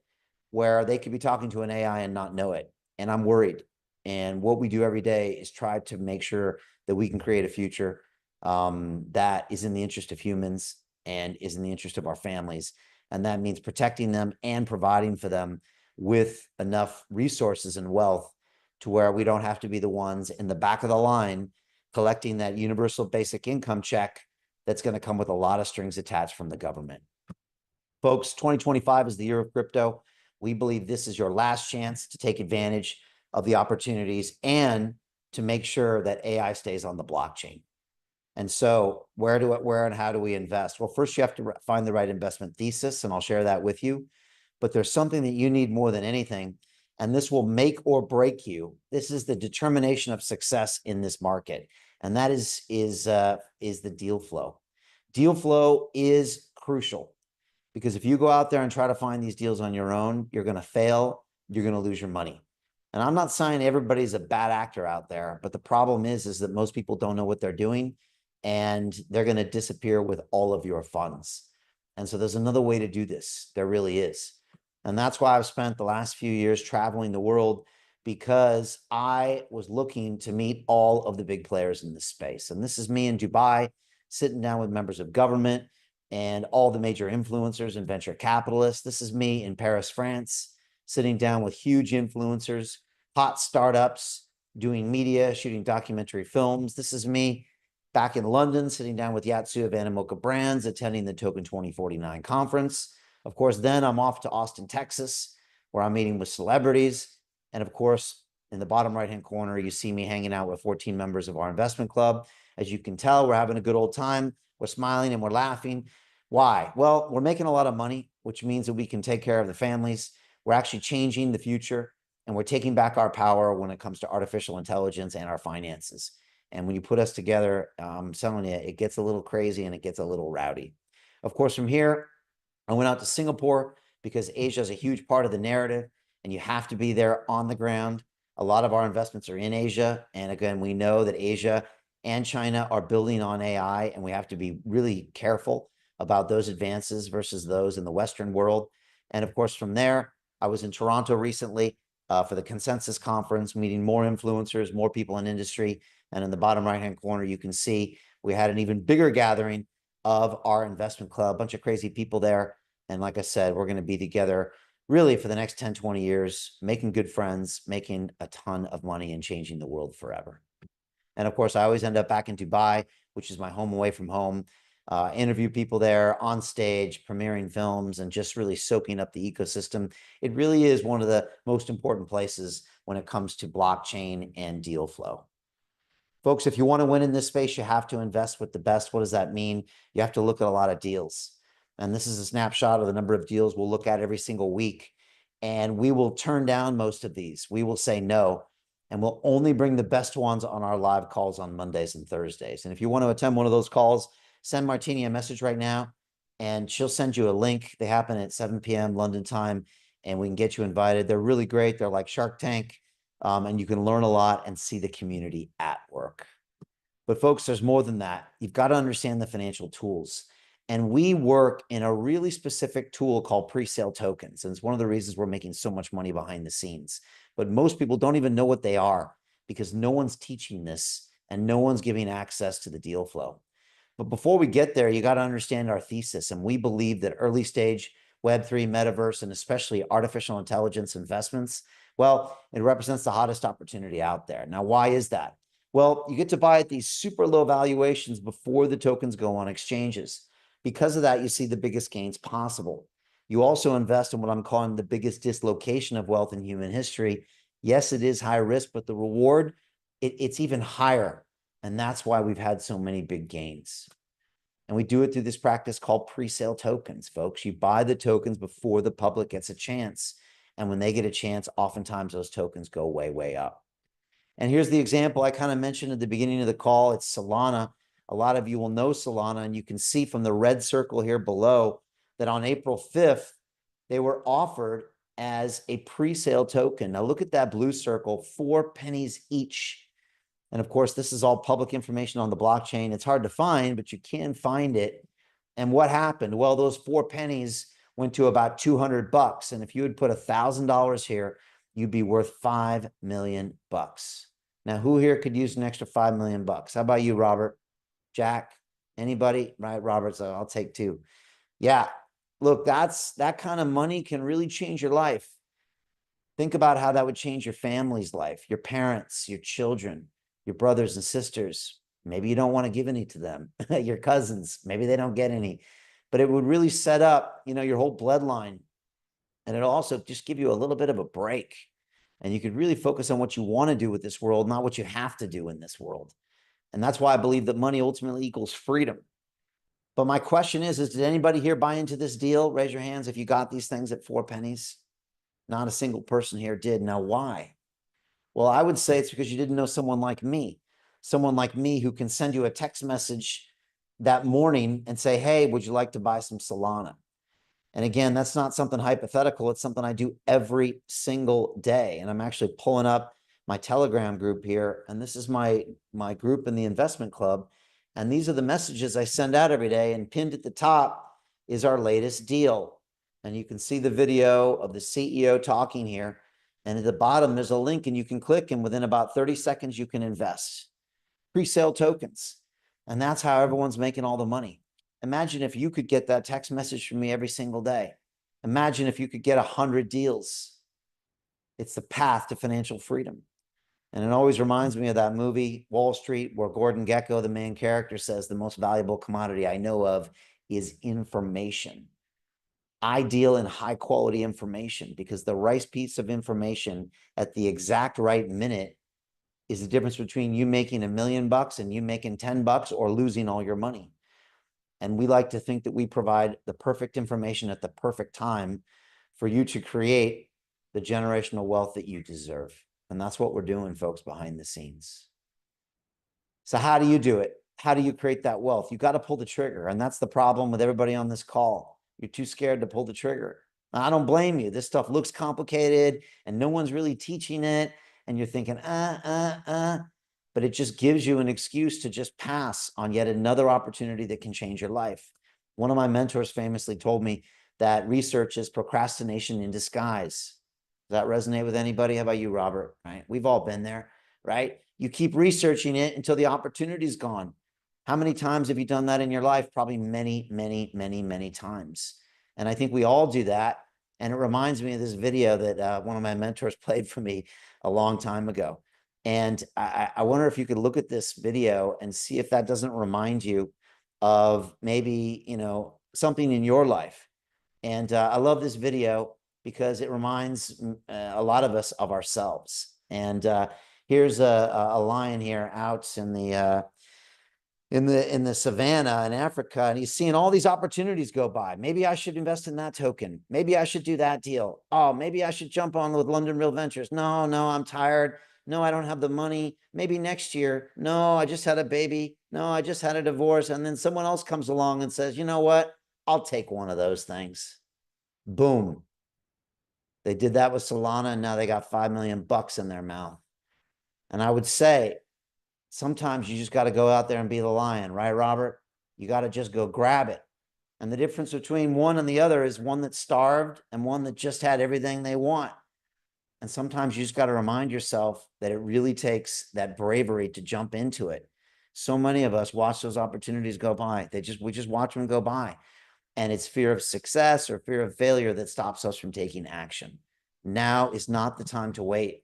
where they could be talking to an AI and not know it. And I'm worried. And what we do every day is try to make sure that we can create a future that is in the interest of humans and is in the interest of our families. And that means protecting them and providing for them with enough resources and wealth to where we don't have to be the ones in the back of the line collecting that universal basic income check that's going to come with a lot of strings attached from the government. Folks, 2025 is the year of crypto. We believe this is your last chance to take advantage of the opportunities and to make sure that AI stays on the blockchain. And so where and how do we invest? Well, first you have to find the right investment thesis, and I'll share that with you. But there's something that you need more than anything, and this will make or break you. This is the determination of success in this market, and that is the deal flow. Deal flow is crucial because if you go out there and try to find these deals on your own, you're going to fail. You're going to lose your money. And I'm not saying everybody's a bad actor out there, but the problem is that most people don't know what they're doing, and they're going to disappear with all of your funds. And so there's another way to do this. There really is. And that's why I've spent the last few years traveling the world, because I was looking to meet all of the big players in this space. And this is me in Dubai, sitting down with members of government and all the major influencers and venture capitalists. This is me in Paris, France, sitting down with huge influencers, hot startups, doing media, shooting documentary films. This is me back in London, sitting down with Yatsu of Animoca Brands, attending the Token 2049 conference. Of course, then I'm off to Austin, Texas, where I'm meeting with celebrities. And of course, in the bottom right-hand corner, you see me hanging out with 14 members of our investment club. As you can tell, we're having a good old time. We're smiling and we're laughing. Why? Well, we're making a lot of money, which means that we can take care of the families. We're actually changing the future, and we're taking back our power when it comes to artificial intelligence and our finances. And when you put us together, I'm telling you, it gets a little crazy and it gets a little rowdy. Of course, from here, I went out to Singapore because Asia is a huge part of the narrative, and you have to be there on the ground. A lot of our investments are in Asia. And again, we know that Asia and China are building on AI, and we have to be really careful about those advances versus those in the Western world. And of course, from there, I was in Toronto recently for the Consensus Conference, meeting more influencers, more people in industry. And in the bottom right-hand corner, you can see we had an even bigger gathering of our investment club, a bunch of crazy people there. And like I said, we're going to be together really for the next 10, 20 years, making good friends, making a ton of money, and changing the world forever. And of course, I always end up back in Dubai, which is my home away from home, interview people there on stage, premiering films, and just really soaking up the ecosystem. It really is one of the most important places when it comes to blockchain and deal flow. Folks, if you want to win in this space, you have to invest with the best. What does that mean? You have to look at a lot of deals. And this is a snapshot of the number of deals we'll look at every single week. And we will turn down most of these. We will say no. And we'll only bring the best ones on our live calls on Mondays and Thursdays. And if you want to attend one of those calls, send Martini a message right now, and she'll send you a link. They happen at 7 p.m. London time, and we can get you invited. They're really great. They're like Shark Tank, and you can learn a lot and see the community at work. But folks, there's more than that. You've got to understand the financial tools. And we work in a really specific tool called pre-sale tokens. And it's one of the reasons we're making so much money behind the scenes. But most people don't even know what they are because no one's teaching this and no one's giving access to the deal flow. But before we get there, you got to understand our thesis. And we believe that early stage Web3, metaverse, and especially artificial intelligence investments, well, it represents the hottest opportunity out there. Now, why is that? Well, you get to buy at these super low valuations before the tokens go on exchanges. Because of that, you see the biggest gains possible. You also invest in what I'm calling the biggest dislocation of wealth in human history. Yes, it is high risk, but the reward, it's even higher. And that's why we've had so many big gains. And we do it through this practice called pre-sale tokens, folks. You buy the tokens before the public gets a chance. And when they get a chance, oftentimes those tokens go way, way up. And here's the example I kind of mentioned at the beginning of the call. It's Solana. A lot of you will know Solana, and you can see from the red circle here below that on April 5th, they were offered as a pre-sale token. Now look at that blue circle, 4 pennies each. And of course, this is all public information on the blockchain. It's hard to find, but you can find it. And what happened? Well, those 4 pennies went to about $200. And if you had put $1,000 here, you'd be worth $5 million. Now, who here could use an extra $5 million? How about you, Robert? Jack? Anybody? Right, Robert, so I'll take 2. Yeah, look, that kind of money can really change your life. Think about how that would change your family's life, your parents, your children, your brothers and sisters. Maybe you don't want to give any to them. Your cousins, maybe they don't get any. But it would really set up, your whole bloodline. And it'll also just give you a little bit of a break. And you could really focus on what you want to do with this world, not what you have to do in this world. And that's why I believe that money ultimately equals freedom. But my question is did anybody here buy into this deal? Raise your hands if you got these things at 4 pennies. Not a single person here did. Now, why? Well, I would say it's because you didn't know someone like me who can send you a text message that morning and say, hey, would you like to buy some Solana? And again, that's not something hypothetical. It's something I do every single day. And I'm actually pulling up my Telegram group here. And this is my group in the investment club. And these are the messages I send out every day. And pinned at the top is our latest deal. And you can see the video of the CEO talking here. And at the bottom, there's a link and you can click, and within about 30 seconds, you can invest. Pre-sale tokens. And that's how everyone's making all the money. Imagine if you could get that text message from me every single day. Imagine if you could get 100 deals. It's the path to financial freedom. And it always reminds me of that movie, Wall Street, where Gordon Gekko, the main character, says the most valuable commodity I know of is information. I deal in high quality information because the right piece of information at the exact right minute is the difference between you making $1 million and you making $10 or losing all your money. And we like to think that we provide the perfect information at the perfect time for you to create the generational wealth that you deserve. And that's what we're doing, folks, behind the scenes. So how do you do it? How do you create that wealth? You got to pull the trigger. And that's the problem with everybody on this call. You're too scared to pull the trigger. I don't blame you. This stuff looks complicated and no one's really teaching it. And you're thinking, but it just gives you an excuse to just pass on yet another opportunity that can change your life. One of my mentors famously told me that research is procrastination in disguise. Does that resonate with anybody? How about you, Robert? Right? We've all been there, right? You keep researching it until the opportunity's gone. How many times have you done that in your life? Probably many, many, many, many times. And I think we all do that. And it reminds me of this video that one of my mentors played for me a long time ago. And I wonder if you could look at this video and see if that doesn't remind you of maybe, something in your life. And I love this video because it reminds a lot of us of ourselves. And here's a lion here out in the savannah in Africa, and he's seeing all these opportunities go by. Maybe I should invest in that token. Maybe I should do that deal. Oh, maybe I should jump on with London Real Ventures. No, I'm tired. No, I don't have the money. Maybe next year. No, I just had a baby. No, I just had a divorce. And then someone else comes along and says, you know what? I'll take one of those things. Boom. They did that with Solana, and now they got $5 million in their mouth. And I would say, sometimes you just got to go out there and be the lion, right, Robert? You got to just go grab it. And the difference between one and the other is one that's starved and one that just had everything they want. And sometimes you just got to remind yourself that it really takes that bravery to jump into it. So many of us watch those opportunities go by. We just watch them go by. And it's fear of success or fear of failure that stops us from taking action. Now is not the time to wait.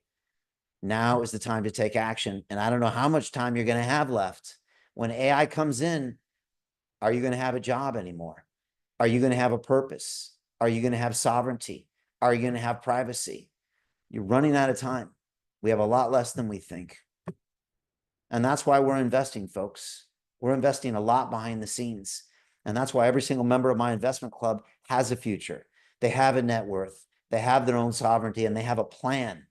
Now is the time to take action. And I don't know how much time you're going to have left. When AI comes in, are you going to have a job anymore? Are you going to have a purpose? Are you going to have sovereignty? Are you going to have privacy? You're running out of time. We have a lot less than we think. And that's why we're investing, folks. We're investing a lot behind the scenes. And that's why every single member of my investment club has a future. They have a net worth. They have their own sovereignty, and they have a plan.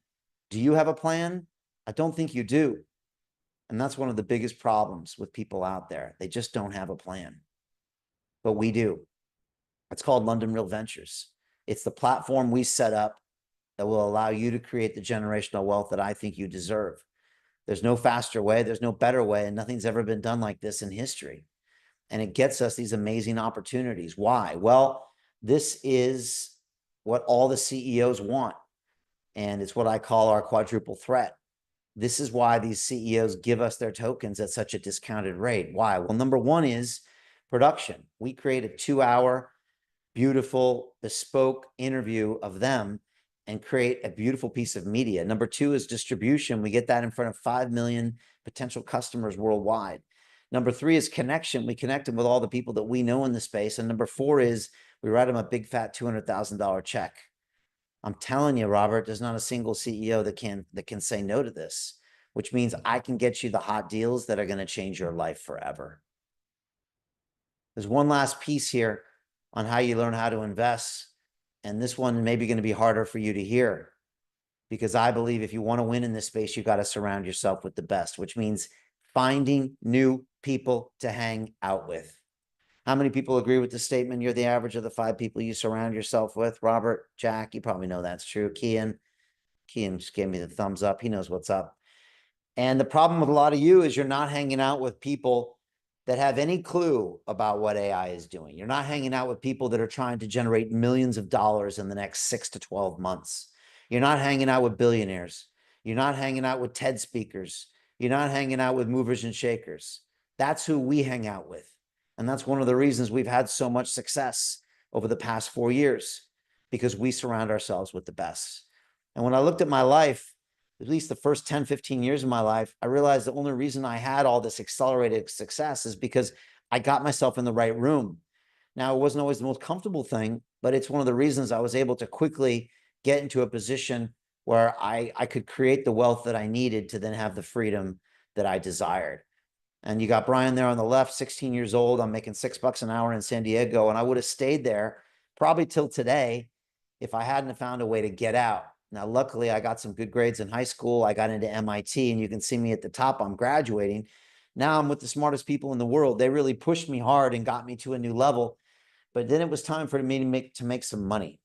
Do you have a plan? I don't think you do. And that's one of the biggest problems with people out there. They just don't have a plan. But we do. It's called London Real Ventures. It's the platform we set up that will allow you to create the generational wealth that I think you deserve. There's no faster way. There's no better way. And nothing's ever been done like this in history. And it gets us these amazing opportunities. Why? Well, this is what all the CEOs want. And it's what I call our quadruple threat. This is why these CEOs give us their tokens at such a discounted rate. Why? Well, number one is production. We create a 2-hour, beautiful, bespoke interview of them and create a beautiful piece of media. Number two is distribution. We get that in front of 5 million potential customers worldwide. Number three is connection. We connect them with all the people that we know in the space. And number four is we write them a big fat $200,000 check. I'm telling you, Robert, there's not a single CEO that can say no to this, which means I can get you the hot deals that are going to change your life forever. There's one last piece here on how you learn how to invest. And this one may be going to be harder for you to hear, because I believe if you want to win in this space, you got to surround yourself with the best, which means finding new people to hang out with. How many people agree with the statement? You're the average of the 5 people you surround yourself with. Robert, Jack, you probably know that's true. Kian just gave me the thumbs up. He knows what's up. And the problem with a lot of you is you're not hanging out with people that have any clue about what AI is doing. You're not hanging out with people that are trying to generate millions of dollars in the next 6 to 12 months. You're not hanging out with billionaires. You're not hanging out with TED speakers. You're not hanging out with movers and shakers. That's who we hang out with. And that's one of the reasons we've had so much success over the past 4 years, because we surround ourselves with the best. And when I looked at my life, at least the first 10, 15 years of my life, I realized the only reason I had all this accelerated success is because I got myself in the right room. Now, it wasn't always the most comfortable thing, but it's one of the reasons I was able to quickly get into a position where I could create the wealth that I needed to then have the freedom that I desired. And you got Brian there on the left, 16 years old. I'm making $6 an hour in San Diego. And I would have stayed there probably till today if I hadn't found a way to get out. Now, luckily, I got some good grades in high school. I got into MIT, and you can see me at the top. I'm graduating. Now I'm with the smartest people in the world. They really pushed me hard and got me to a new level. But then it was time for me to make some money.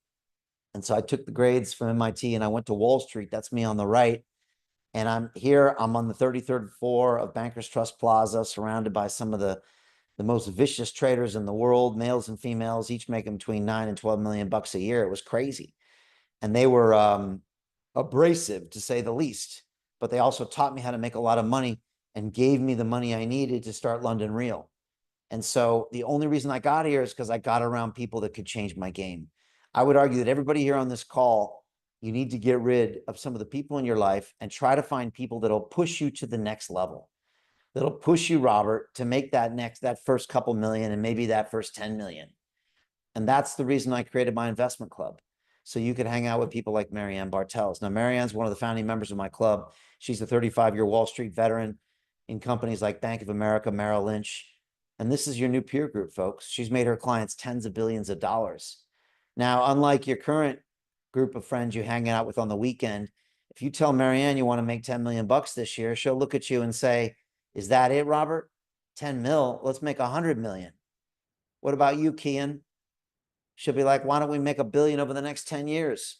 And so I took the grades from MIT and I went to Wall Street. That's me on the right. And I'm here. I'm on the 33rd floor of Bankers Trust Plaza, surrounded by some of the most vicious traders in the world, males and females, each making between 9 and 12 million bucks a year. It was crazy. And they were abrasive, to say the least. But they also taught me how to make a lot of money and gave me the money I needed to start London Real. And so the only reason I got here is because I got around people that could change my game. I would argue that everybody here on this call, you need to get rid of some of the people in your life and try to find people that'll push you to the next level. That'll push you, Robert, to make that first couple million and maybe that first 10 million. And that's the reason I created my investment club. So you could hang out with people like Marianne Bartels. Now, Marianne's one of the founding members of my club. She's a 35-year Wall Street veteran in companies like Bank of America, Merrill Lynch. And this is your new peer group, folks. She's made her clients tens of billions of dollars. Now, unlike your current group of friends you hang out with on the weekend, if you tell Marianne you want to make 10 million bucks this year, she'll look at you and say, is that it, Robert? 10 mil? Let's make 100 million. What about you, Kian? She'll be like, why don't we make $1 billion over the next 10 years?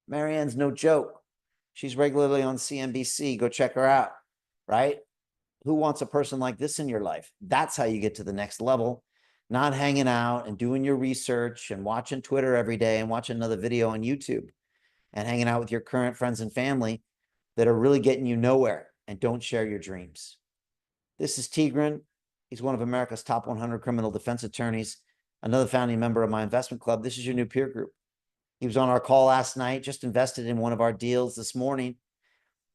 Marianne's no joke. She's regularly on CNBC. Go check her out, right? Who wants a person like this in your life? That's how you get to the next level. Not hanging out and doing your research and watching Twitter every day and watching another video on YouTube and hanging out with your current friends and family that are really getting you nowhere and don't share your dreams. This is Tigran. He's one of America's top 100 criminal defense attorneys, another founding member of my investment club. This is your new peer group. He was on our call last night, just invested in one of our deals this morning.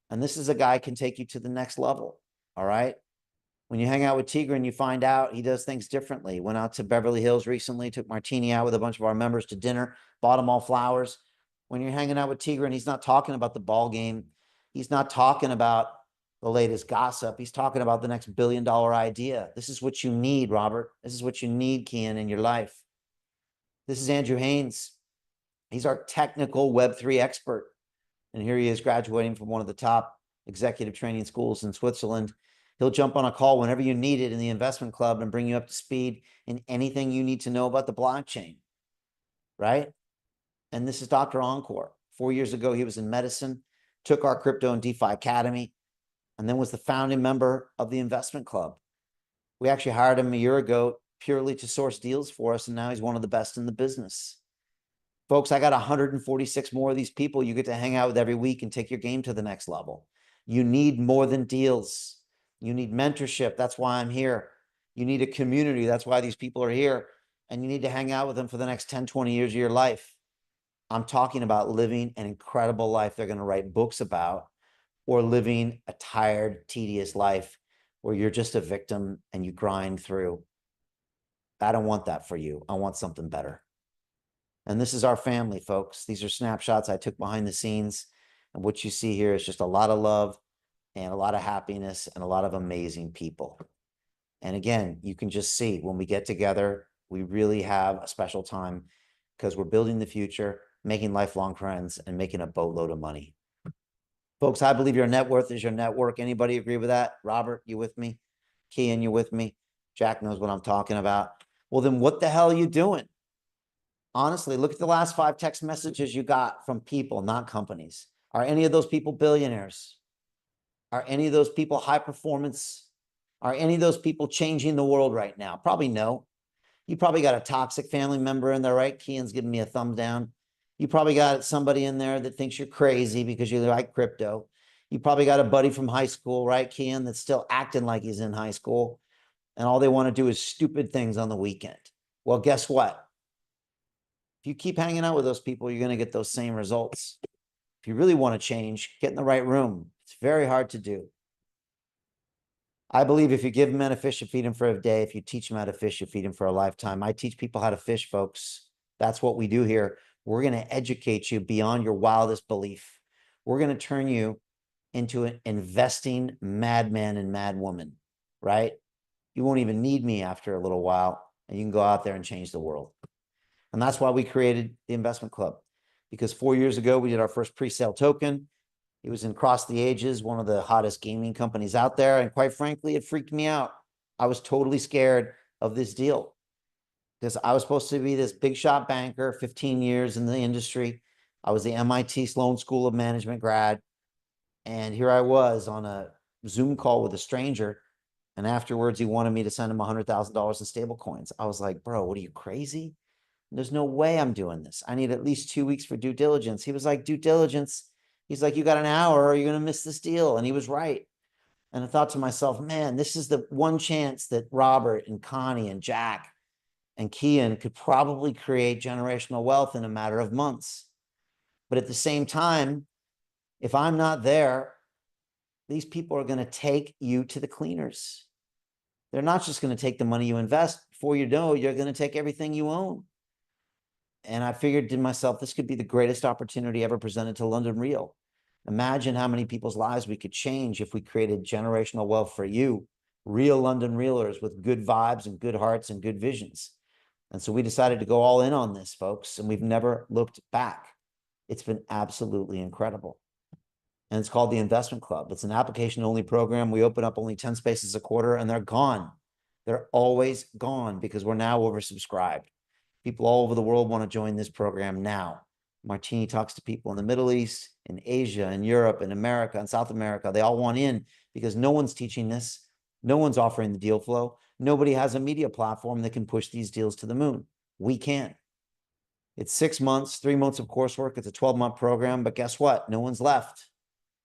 And this is a guy who can take you to the next level. All right. When you hang out with Tigran, you find out he does things differently. Went out to Beverly Hills recently, took Martini out with a bunch of our members to dinner, bought them all flowers. When you're hanging out with Tigran, he's not talking about the ball game. He's not talking about the latest gossip. He's talking about the next $1 billion idea. This is what you need, Robert. This is what you need, Kian, in your life. This is Andrew Haynes. He's our technical Web3 expert. And here he is graduating from one of the top executive training schools in Switzerland. He'll jump on a call whenever you need it in the investment club and bring you up to speed in anything you need to know about the blockchain, right? And this is Dr. Encore. 4 years ago, he was in medicine, took our crypto and DeFi Academy, and then was the founding member of the investment club. We actually hired him a year ago purely to source deals for us, and now he's one of the best in the business. Folks, I got 146 more of these people you get to hang out with every week and take your game to the next level. You need more than deals. You need mentorship. That's why I'm here. You need a community. That's why these people are here. And you need to hang out with them for the next 10, 20 years of your life. I'm talking about living an incredible life they're going to write books about, or living a tired, tedious life where you're just a victim and you grind through. I don't want that for you. I want something better. And this is our family, folks. These are snapshots I took behind the scenes. And what you see here is just a lot of love and a lot of happiness and a lot of amazing people. And again, you can just see when we get together, we really have a special time because we're building the future, making lifelong friends, and making a boatload of money. Folks, I believe your net worth is your network. Anybody agree with that? Robert, you with me? Kian, you with me? Jack knows what I'm talking about. Well, then what the hell are you doing? Honestly, look at the last 5 text messages you got from people, not companies. Are any of those people billionaires? Are any of those people high performance? Are any of those people changing the world right now? Probably no. You probably got a toxic family member in there, right? Kian's giving me a thumb down. You probably got somebody in there that thinks you're crazy because you like crypto. You probably got a buddy from high school, right, Kian, that's still acting like he's in high school. And all they want to do is stupid things on the weekend. Well, guess what? If you keep hanging out with those people, you're going to get those same results. If you really want to change, get in the right room. It's very hard to do. I believe if you give men a fish, you feed them for a day. If you teach them how to fish, you feed them for a lifetime. I teach people how to fish, folks. That's what we do here. We're going to educate you beyond your wildest belief. We're going to turn you into an investing madman and madwoman, right? You won't even need me after a little while, and you can go out there and change the world. And that's why we created the investment club, because 4 years ago, we did our first pre-sale token. It was in Cross the Ages, one of the hottest gaming companies out there. And quite frankly, it freaked me out. I was totally scared of this deal because I was supposed to be this big shot banker, 15 years in the industry. I was the MIT Sloan School of Management grad. And here I was on a Zoom call with a stranger. And afterwards, he wanted me to send him $100,000 in stable coins. I was like, bro, what are you, crazy? There's no way I'm doing this. I need at least 2 weeks for due diligence. He was like, due diligence? He's like, you got an hour or you're going to miss this deal. And he was right. And I thought to myself, man, this is the one chance that Robert and Connie and Jack and Kian could probably create generational wealth in a matter of months. But at the same time, if I'm not there, these people are going to take you to the cleaners. They're not just going to take the money you invest. Before you know, you're going to take everything you own. And I figured to myself, this could be the greatest opportunity ever presented to London Real. Imagine how many people's lives we could change if we created generational wealth for you, real London Realers with good vibes and good hearts and good visions. And so we decided to go all in on this, folks, and we've never looked back. It's been absolutely incredible. And it's called the Investment Club. It's an application-only program. We open up only 10 spaces a quarter, and they're gone. They're always gone because we're now oversubscribed. People all over the world want to join this program now. Martini talks to people in the Middle East, in Asia, in Europe, in America, and South America. They all want in because no one's teaching this. No one's offering the deal flow. Nobody has a media platform that can push these deals to the moon. We can. It's 6 months, 3 months of coursework. It's a 12-month program, but guess what? No one's left.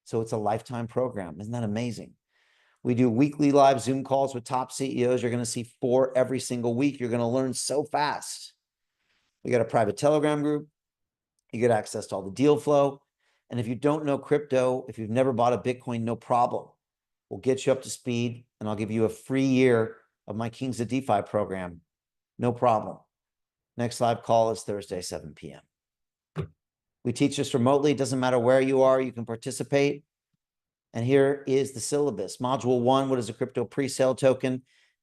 So it's a lifetime program. Isn't that amazing? We do weekly live Zoom calls with top CEOs. You're going to see 4 every single week. You're going to learn so fast. We got a private Telegram group. You get access to all the deal flow. And if you don't know crypto, if you've never bought a Bitcoin, no problem. We'll get you up to speed, and I'll give you a free year of my Kings of DeFi program. No problem. Next live call is Thursday, 7 p.m. We teach this remotely. It doesn't matter where you are, you can participate. And here is the syllabus. Module 1, what is a crypto pre-sale token?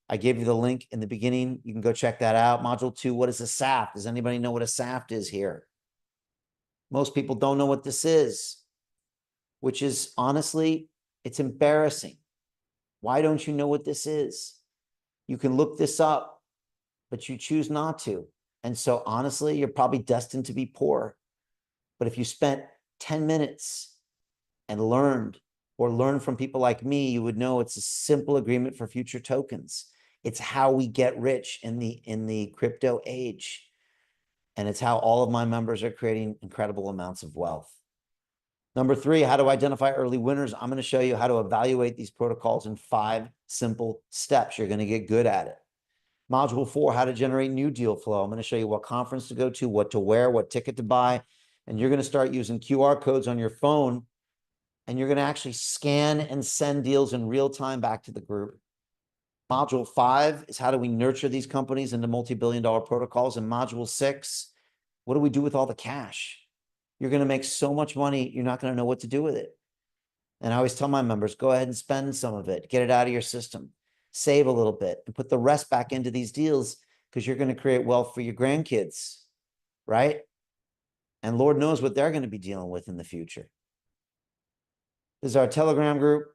I gave you the link in the beginning. You can go check that out. Module 2, what is a SAFT? Does anybody know what a SAFT is here? Most people don't know what this is, which is honestly, it's embarrassing. Why don't you know what this is? You can look this up, but you choose not to. And so honestly, you're probably destined to be poor. But if you spent 10 minutes and learned from people like me, you would know it's a simple agreement for future tokens. It's how we get rich in the crypto age. And it's how all of my members are creating incredible amounts of wealth. Number 3, how to identify early winners. I'm going to show you how to evaluate these protocols in 5 simple steps. You're going to get good at it. Module 4, how to generate new deal flow. I'm going to show you what conference to go to, what to wear, what ticket to buy. And you're going to start using QR codes on your phone. And you're going to actually scan and send deals in real time back to the group. Module 5 is how do we nurture these companies into multi-billion-dollar protocols. And module 6, what do we do with all the cash? You're going to make so much money, you're not going to know what to do with it. And I always tell my members, go ahead and spend some of it. Get it out of your system. Save a little bit and put the rest back into these deals because you're going to create wealth for your grandkids, right? And Lord knows what they're going to be dealing with in the future. This is our Telegram group.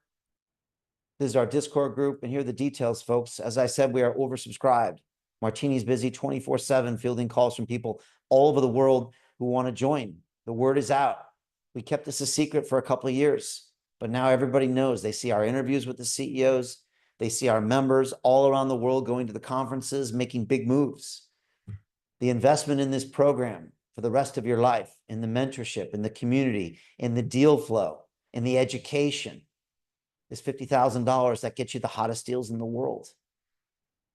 This is our Discord group. And here are the details, folks. As I said, we are oversubscribed. Martini's busy 24/7 fielding calls from people all over the world who want to join. The word is out. We kept this a secret for a couple of years, but now everybody knows. They see our interviews with the CEOs. They see our members all around the world going to the conferences, making big moves. The investment in this program for the rest of your life, in the mentorship, in the community, in the deal flow, in the education, is $50,000 that gets you the hottest deals in the world.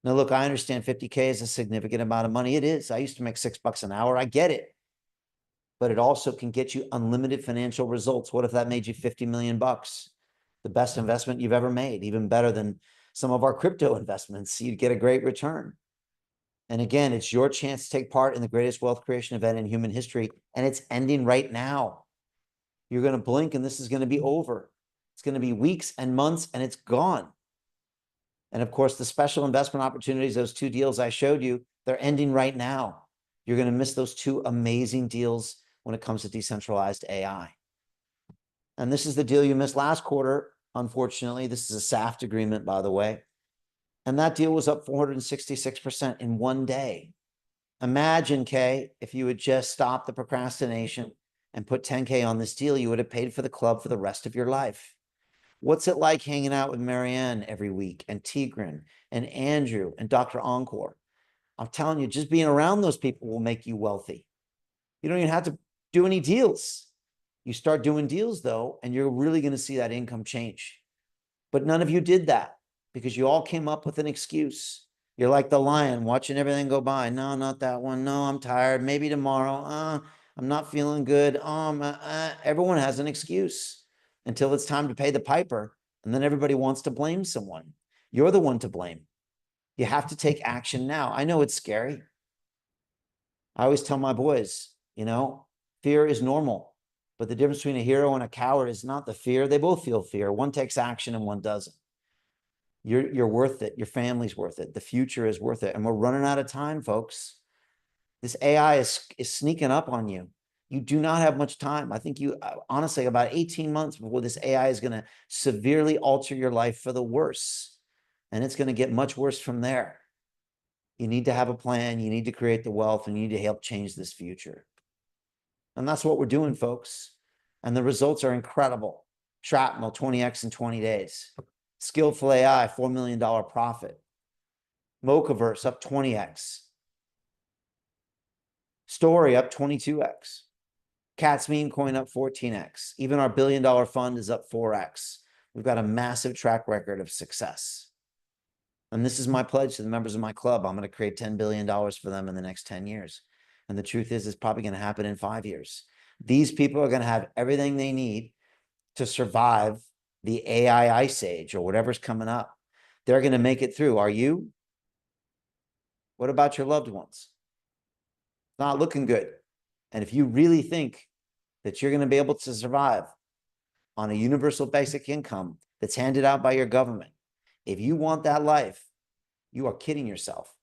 Now, look, I understand 50K is a significant amount of money. It is. I used to make $6 an hour. I get it. But it also can get you unlimited financial results. What if that made you 50 million bucks? The best investment you've ever made, even better than some of our crypto investments. You'd get a great return. And again, it's your chance to take part in the greatest wealth creation event in human history. And it's ending right now. You're going to blink and this is going to be over. It's going to be weeks and months and it's gone. And of course, the special investment opportunities, those 2 deals I showed you, they're ending right now. You're going to miss those 2 amazing deals when it comes to decentralized AI. And this is the deal you missed last quarter. Unfortunately, this is a SAFT agreement, by the way. And that deal was up 466% in one day. Imagine, Kay, if you would just stop the procrastination and put 10K on this deal, you would have paid for the club for the rest of your life. What's it like hanging out with Marianne every week and Tigran and Andrew and Dr. Encore? I'm telling you, just being around those people will make you wealthy. You don't even have to do any deals. You start doing deals though, and you're really going to see that income change. But none of you did that because you all came up with an excuse. You're like the lion watching everything go by. No, not that one. No, I'm tired. Maybe tomorrow. I'm not feeling good. Everyone has an excuse until it's time to pay the piper. And then everybody wants to blame someone. You're the one to blame. You have to take action now. I know it's scary. I always tell my boys, you know, fear is normal. But the difference between a hero and a coward is not the fear. They both feel fear. One takes action and one doesn't. You're worth it. Your family's worth it. The future is worth it. And we're running out of time, folks. This AI is sneaking up on you. You do not have much time. I think you, honestly, about 18 months before this AI is going to severely alter your life for the worse. And it's going to get much worse from there. You need to have a plan. You need to create the wealth and you need to help change this future. And that's what we're doing, folks. And the results are incredible. Shrapnel, 20x in 20 days. Skillful AI, $4 million profit. Mochaverse up 20x. Story up 22x. Cat's Meme Coin up 14x. Even our $1 billion fund is up 4x. We've got a massive track record of success. And this is my pledge to the members of my club. I'm going to create $10 billion for them in the next 10 years. And the truth is, it's probably going to happen in 5 years. These people are going to have everything they need to survive the AI ice age or whatever's coming up. They're going to make it through. Are you? What about your loved ones? Not looking good. And if you really think that you're going to be able to survive on a universal basic income that's handed out by your government, if you want that life, you are kidding yourself.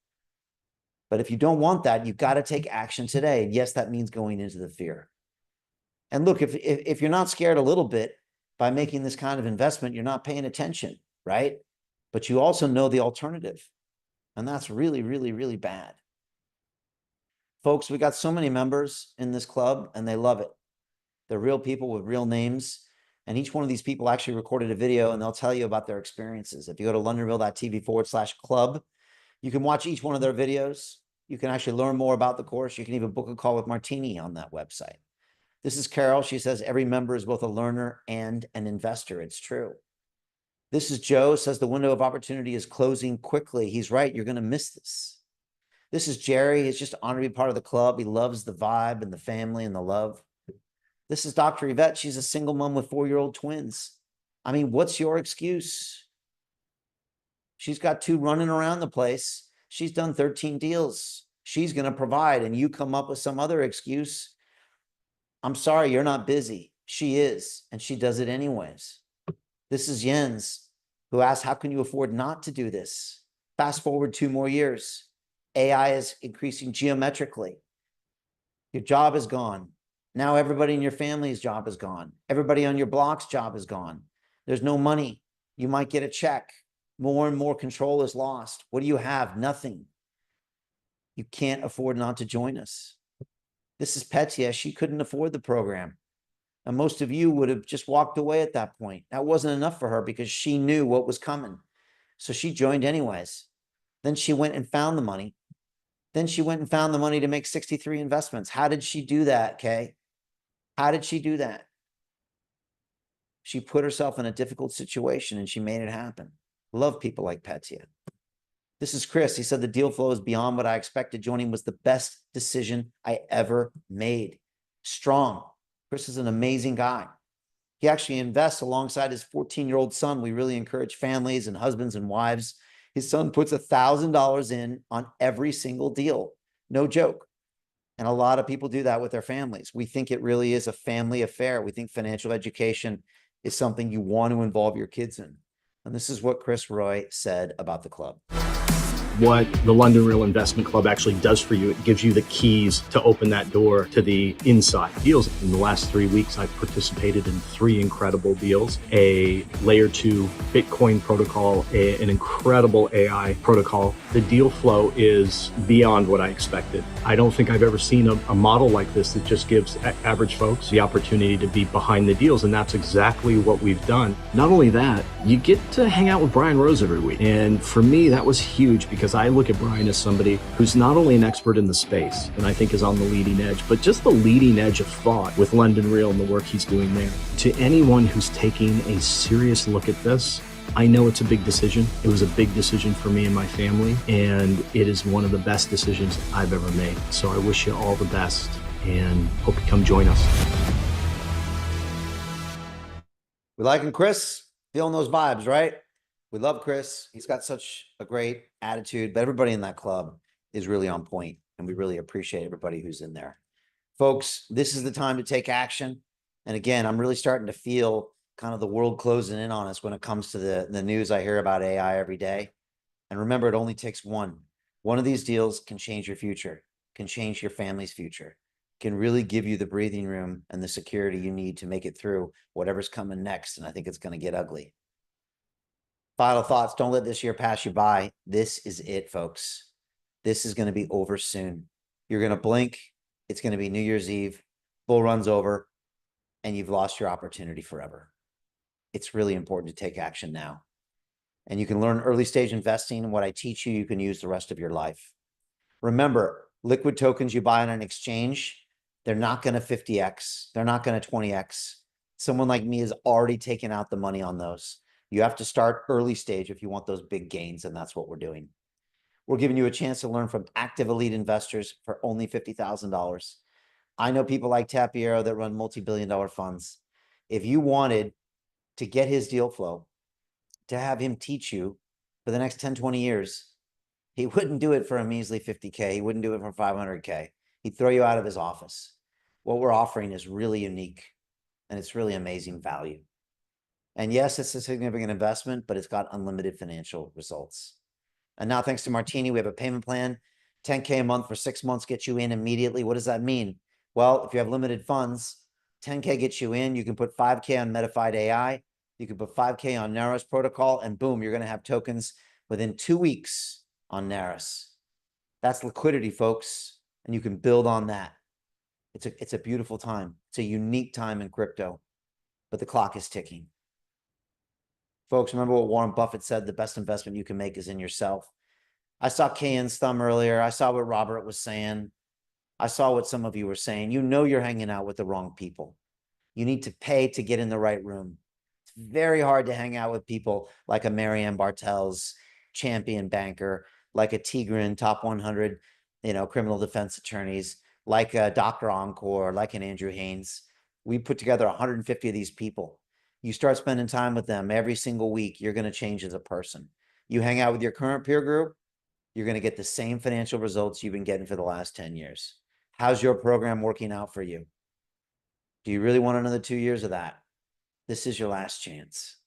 But if you don't want that, you've got to take action today. And yes, that means going into the fear. And look, if you're not scared a little bit by making this kind of investment, you're not paying attention, right? But you also know the alternative. And that's really, really, really bad. Folks, we got so many members in this club and they love it. They're real people with real names. And each one of these people actually recorded a video and they'll tell you about their experiences. If you go to londonreal.tv/club, you can watch each one of their videos. You can actually learn more about the course. You can even book a call with Martini on that website. This is Carol. She says every member is both a learner and an investor. It's true. This is Joe, says the window of opportunity is closing quickly. He's right. You're going to miss this. This is Jerry. He's just honored to be part of the club. He loves the vibe and the family and the love. This is Dr. Yvette. She's a single mom with 4-year-old twins. I mean, what's your excuse? She's got 2 running around the place. She's done 13 deals. She's going to provide, and you come up with some other excuse. I'm sorry, you're not busy. She is, and she does it anyways. This is Jens, who asked, how can you afford not to do this? Fast forward 2 more years. AI is increasing geometrically. Your job is gone. Now everybody in your family's job is gone. Everybody on your block's job is gone. There's no money. You might get a check. More and more control is lost. What do you have? Nothing. You can't afford not to join us. This is Petya. She couldn't afford the program. And most of you would have just walked away at that point. That wasn't enough for her because she knew what was coming. So she joined anyways. Then she went and found the money. Then she went and found the money to make 63 investments. How did she do that, Kay? How did she do that? She put herself in a difficult situation and she made it happen. Love people like Petya. This is Chris. He said the deal flow is beyond what I expected. Joining was the best decision I ever made. Strong. Chris is an amazing guy. He actually invests alongside his 14-year-old son. We really encourage families and husbands and wives. His son puts $1,000 in on every single deal. No joke. And a lot of people do that with their families. We think it really is a family affair. We think financial education is something you want to involve your kids in. And this is what Chris Roy said about the club. What the London Real Investment Club actually does for you, it gives you the keys to open that door to the inside deals. In the last 3 weeks, I've participated in 3 incredible deals, a layer 2 Bitcoin protocol, an incredible AI protocol. The deal flow is beyond what I expected. I don't think I've ever seen a model like this that just gives average folks the opportunity to be behind the deals. And that's exactly what we've done. Not only that, you get to hang out with Brian Rose every week. And for me, that was huge because I look at Brian as somebody who's not only an expert in the space, and I think is on the leading edge, but just the leading edge of thought with London Real and the work he's doing there. To anyone who's taking a serious look at this, I know it's a big decision. It was a big decision for me and my family, and it is one of the best decisions I've ever made. So I wish you all the best and hope you come join us. We liking Chris, feeling those vibes, right? We love Chris. He's got such a great attitude, but everybody in that club is really on point, and we really appreciate everybody who's in there. Folks, this is the time to take action. And again, I'm really starting to feel kind of the world closing in on us when it comes to the news I hear about AI every day. And remember, it only takes one. One of these deals can change your future, can change your family's future, can really give you the breathing room and the security you need to make it through whatever's coming next. And I think it's going to get ugly. Final thoughts. Don't let this year pass you by. This is it, folks. This is going to be over soon. You're going to blink. It's going to be New Year's Eve. Bull run's over and you've lost your opportunity forever. It's really important to take action now. And you can learn early stage investing, and what I teach you, you can use the rest of your life. Remember, liquid tokens you buy on an exchange, they're not going to 50x. They're not going to 20x. Someone like me has already taken out the money on those. You have to start early stage if you want those big gains, and that's what we're doing. We're giving you a chance to learn from active elite investors for only $50,000. I know people like Tapiero that run multi-billion-dollar funds. If you wanted to get his deal flow, to have him teach you for the next 10, 20 years, he wouldn't do it for a measly 50K. He wouldn't do it for 500K. He'd throw you out of his office. What we're offering is really unique, and it's really amazing value. And yes, it's a significant investment, but it's got unlimited financial results. And now, thanks to Martini, we have a payment plan. 10K a month for 6 months gets you in immediately. What does that mean? Well, if you have limited funds, 10K gets you in. You can put 5K on Metafied AI. You can put 5K on Naros protocol, and boom, you're going to have tokens within 2 weeks on Naros. That's liquidity, folks, and you can build on that. It's a beautiful time. It's a unique time in crypto, but the clock is ticking. Folks, remember what Warren Buffett said, the best investment you can make is in yourself. I saw Kayan's thumb earlier. I saw what Robert was saying. I saw what some of you were saying. You know you're hanging out with the wrong people. You need to pay to get in the right room. It's very hard to hang out with people like a Marianne Bartels, champion banker, like a Tigran, top 100, criminal defense attorneys, like a Dr. Encore, like an Andrew Haynes. We put together 150 of these people. You start spending time with them every single week, you're going to change as a person. You hang out with your current peer group, you're going to get the same financial results you've been getting for the last 10 years. How's your program working out for you? Do you really want another 2 years of that? This is your last chance.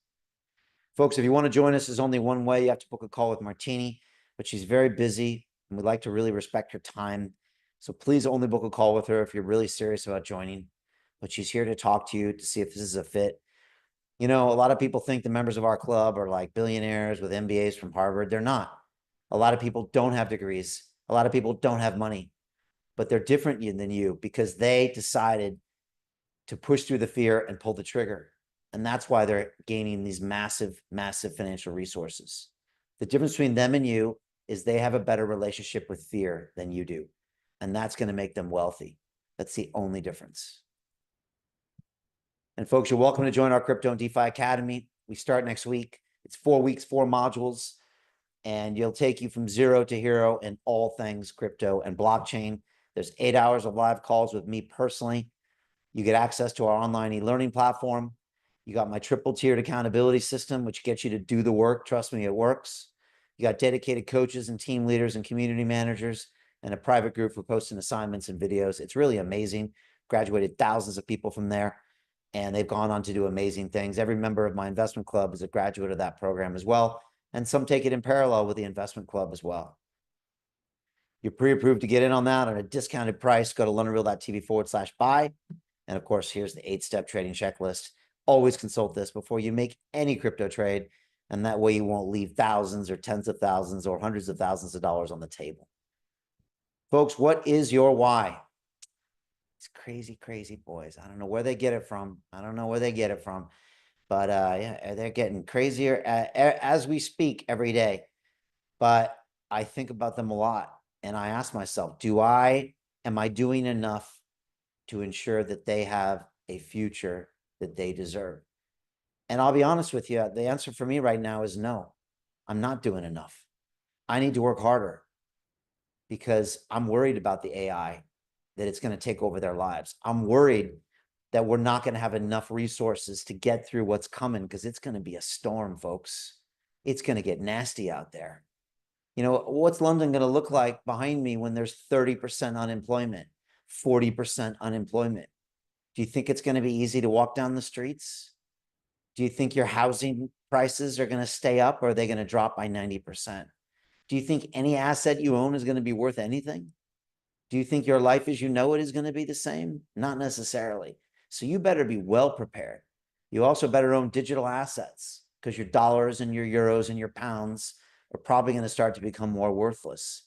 Folks, if you want to join us, there's only one way. You have to book a call with Martini, but she's very busy, and we'd like to really respect her time. So please only book a call with her if you're really serious about joining. But she's here to talk to you to see if this is a fit. A lot of people think the members of our club are like billionaires with MBAs from Harvard. They're not. A lot of people don't have degrees. A lot of people don't have money, but they're different than you because they decided to push through the fear and pull the trigger. And that's why they're gaining these massive, massive financial resources. The difference between them and you is they have a better relationship with fear than you do. And that's going to make them wealthy. That's the only difference. And folks, you're welcome to join our Crypto and DeFi Academy. We start next week. It's 4 weeks, 4 modules, and you'll take you from zero to hero in all things crypto and blockchain. There's 8 hours of live calls with me personally. You get access to our online e-learning platform. You got my triple tiered accountability system, which gets you to do the work. Trust me, it works. You got dedicated coaches and team leaders and community managers and a private group for posting assignments and videos. It's really amazing. Graduated thousands of people from there, and they've gone on to do amazing things. Every member of my investment club is a graduate of that program as well. And some take it in parallel with the investment club as well. You're pre-approved to get in on that at a discounted price. Go to londonreal.tv/buy. And of course, here's the 8-step trading checklist. Always consult this before you make any crypto trade. And that way you won't leave thousands or tens of thousands or hundreds of thousands of dollars on the table. Folks, what is your why? It's crazy, crazy boys. I don't know where they get it from. But yeah, they're getting crazier as we speak every day. But I think about them a lot. And I ask myself, am I doing enough to ensure that they have a future that they deserve? And I'll be honest with you, the answer for me right now is no. I'm not doing enough. I need to work harder because I'm worried about the AI, that it's going to take over their lives. I'm worried that we're not going to have enough resources to get through what's coming because it's going to be a storm, folks. It's going to get nasty out there. What's London going to look like behind me when there's 30% unemployment, 40% unemployment? Do you think it's going to be easy to walk down the streets? Do you think your housing prices are going to stay up, or are they going to drop by 90%? Do you think any asset you own is going to be worth anything? Do you think your life as you know it is going to be the same? Not necessarily. So you better be well prepared. You also better own digital assets because your dollars and your euros and your pounds are probably going to start to become more worthless.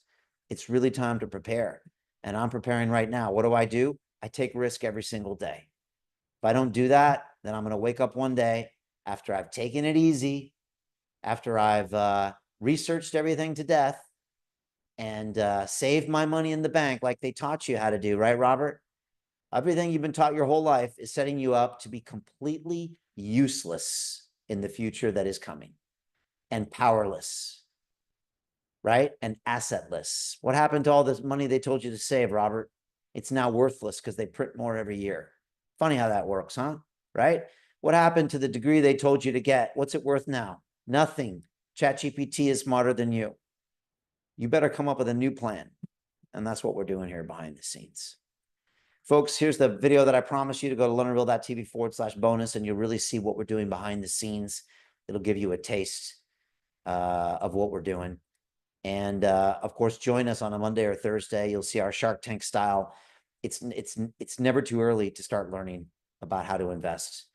It's really time to prepare. And I'm preparing right now. What do? I take risk every single day. If I don't do that, then I'm going to wake up one day after I've taken it easy, after I've researched everything to death and saved my money in the bank like they taught you how to do, right, Robert? Everything you've been taught your whole life is setting you up to be completely useless in the future that is coming, and powerless, right? And assetless. What happened to all this money they told you to save, Robert? It's now worthless because they print more every year. Funny how that works, huh? Right? What happened to the degree they told you to get? What's it worth now? Nothing. ChatGPT is smarter than you. You better come up with a new plan. And that's what we're doing here behind the scenes. Folks, here's the video that I promised you to go to Learnerville.tv/bonus, and you'll really see what we're doing behind the scenes. It'll give you a taste of what we're doing. And of course, join us on a Monday or Thursday. You'll see our Shark Tank style. It's never too early to start learning about how to invest.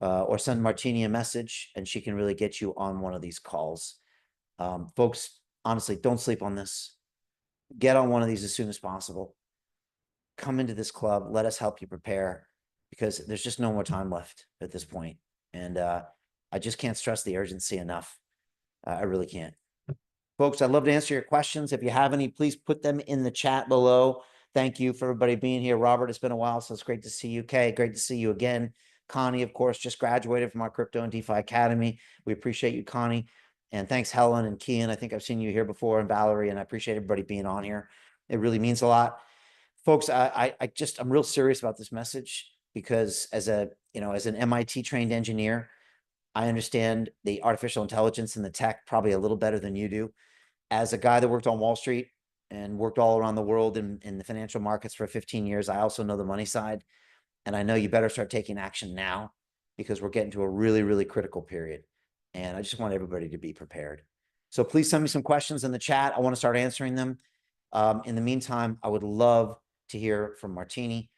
Or send Martini a message, and she can really get you on one of these calls. Folks, honestly, don't sleep on this. Get on one of these as soon as possible. Come into this club. Let us help you prepare, because there's just no more time left at this point. And I just can't stress the urgency enough. I really can't. Folks, I'd love to answer your questions. If you have any, please put them in the chat below. Thank you for everybody being here. Robert, it's been a while, so it's great to see you. Kay, great to see you again. Connie, of course, just graduated from our Crypto and DeFi Academy. We appreciate you, Connie. And thanks, Helen and Kian. I think I've seen you here before, and Valerie, and I appreciate everybody being on here. It really means a lot. Folks, I'm real serious about this message, because as an MIT trained engineer, I understand the artificial intelligence and the tech probably a little better than you do. As a guy that worked on Wall Street and worked all around the world in the financial markets for 15 years, I also know the money side. And I know you better start taking action now, because we're getting to a really, really critical period. And I just want everybody to be prepared. So please send me some questions in the chat. I want to start answering them. In the meantime, I would love to hear from Martini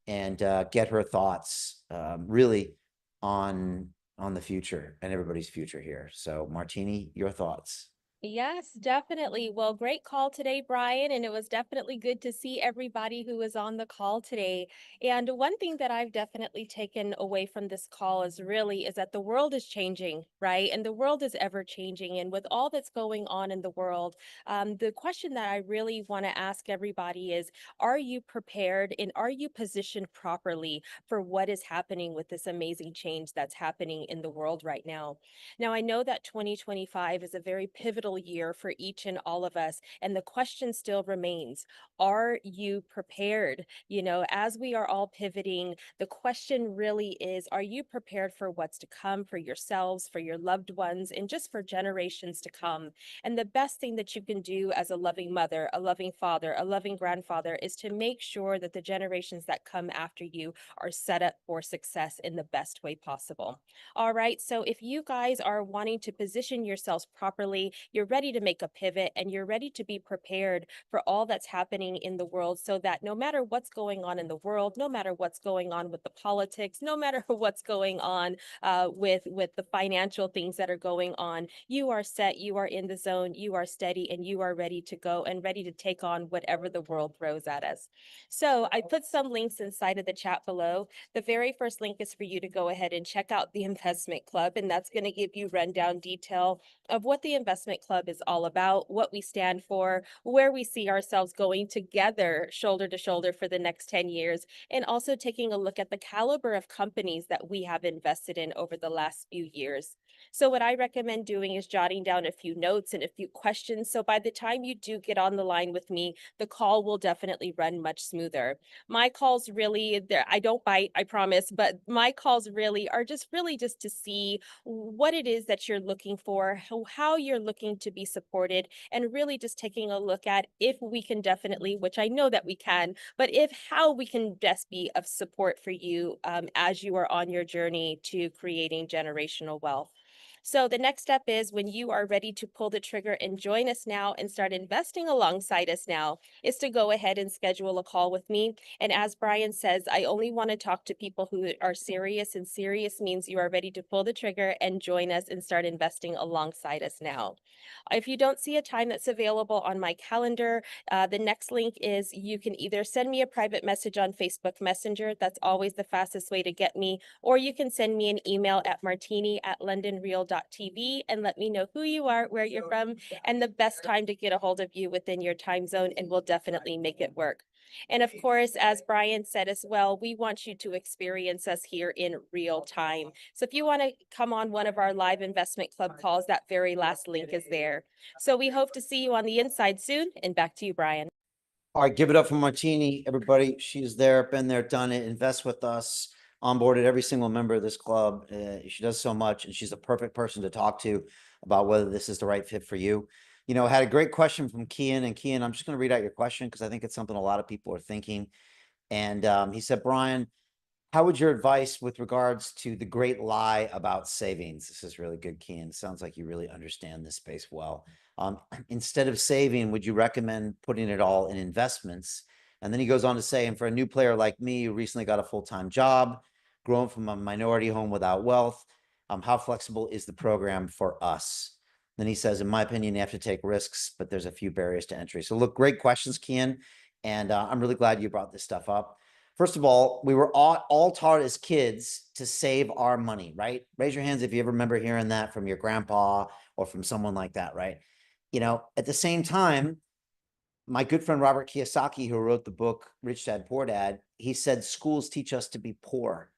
and get her thoughts really on the future and everybody's future here. So Martini, your thoughts. Yes, definitely. Well, great call today, Brian. And it was definitely good to see everybody who was on the call today. And one thing that I've definitely taken away from this call is that the world is changing, right? And the world is ever changing. And with all that's going on in the world, the question that I really want to ask everybody is, are you prepared and are you positioned properly for what is happening with this amazing change that's happening in the world right now? Now, I know that 2025 is a very pivotal year for each and all of us. And the question still remains, are you prepared? As we are all pivoting, the question really is, are you prepared for what's to come for yourselves, for your loved ones, and just for generations to come? And the best thing that you can do as a loving mother, a loving father, a loving grandfather is to make sure that the generations that come after you are set up for success in the best way possible. All right, so if you guys are wanting to position yourselves properly, you're ready to make a pivot, and you're ready to be prepared for all that's happening in the world, so that no matter what's going on in the world, no matter what's going on with the politics, no matter what's going on with the financial things that are going on, you are set, you are in the zone, you are steady, and you are ready to go and ready to take on whatever the world throws at us. So I put some links inside of the chat below. The very first link is for you to go ahead and check out the Investment Club, and that's going to give you rundown detail of what the Investment Club is all about, what we stand for, where we see ourselves going together, shoulder to shoulder for the next 10 years, and also taking a look at the caliber of companies that we have invested in over the last few years. So what I recommend doing is jotting down a few notes and a few questions. So by the time you do get on the line with me, the call will definitely run much smoother. My calls really, I don't bite, I promise, but my calls really are just to see what it is that you're looking for, how you're looking to be supported, and really just taking a look at if we can definitely, which I know that we can, but how we can best be of support for you as you are on your journey to creating generational wealth. So the next step is, when you are ready to pull the trigger and join us now and start investing alongside us now, is to go ahead and schedule a call with me. And as Brian says, I only want to talk to people who are serious, and serious means you are ready to pull the trigger and join us and start investing alongside us now. If you don't see a time that's available on my calendar, the next link is, you can either send me a private message on Facebook Messenger. That's always the fastest way to get me. Or you can send me an email at martini@londonreal.tv and let me know who you are, where you're from, and the best time to get a hold of you within your time zone, and we'll definitely make it work. And of course, as Brian said as well, we want you to experience us here in real time. So if you want to come on one of our live investment club calls, that very last link is there. So we hope to see you on the inside soon. And back to you, Brian. All right, give it up for Martini, everybody. She's there, been there, done it, invest with us, onboarded every single member of this club. She does so much, and she's a perfect person to talk to about whether this is the right fit for you. You know, had a great question from Kian, and Kian, I'm just going to read out your question because I think it's something a lot of people are thinking. And he said, Brian, how would your advice with regards to the great lie about savings? This is really good, Kian. Sounds like you really understand this space well. Instead of saving, would you recommend putting it all in investments? And then he goes on to say, and for a new player like me who recently got a full-time job, grown from a minority home without wealth, how flexible is the program for us? Then he says, in my opinion, you have to take risks, but there's a few barriers to entry. So look, great questions, Kian. And I'm really glad you brought this stuff up. First of all, we were all taught as kids to save our money, right? Raise your hands if you ever remember hearing that from your grandpa or from someone like that, right? You know, at the same time, my good friend Robert Kiyosaki, who wrote the book Rich Dad Poor Dad, he said schools teach us to be poor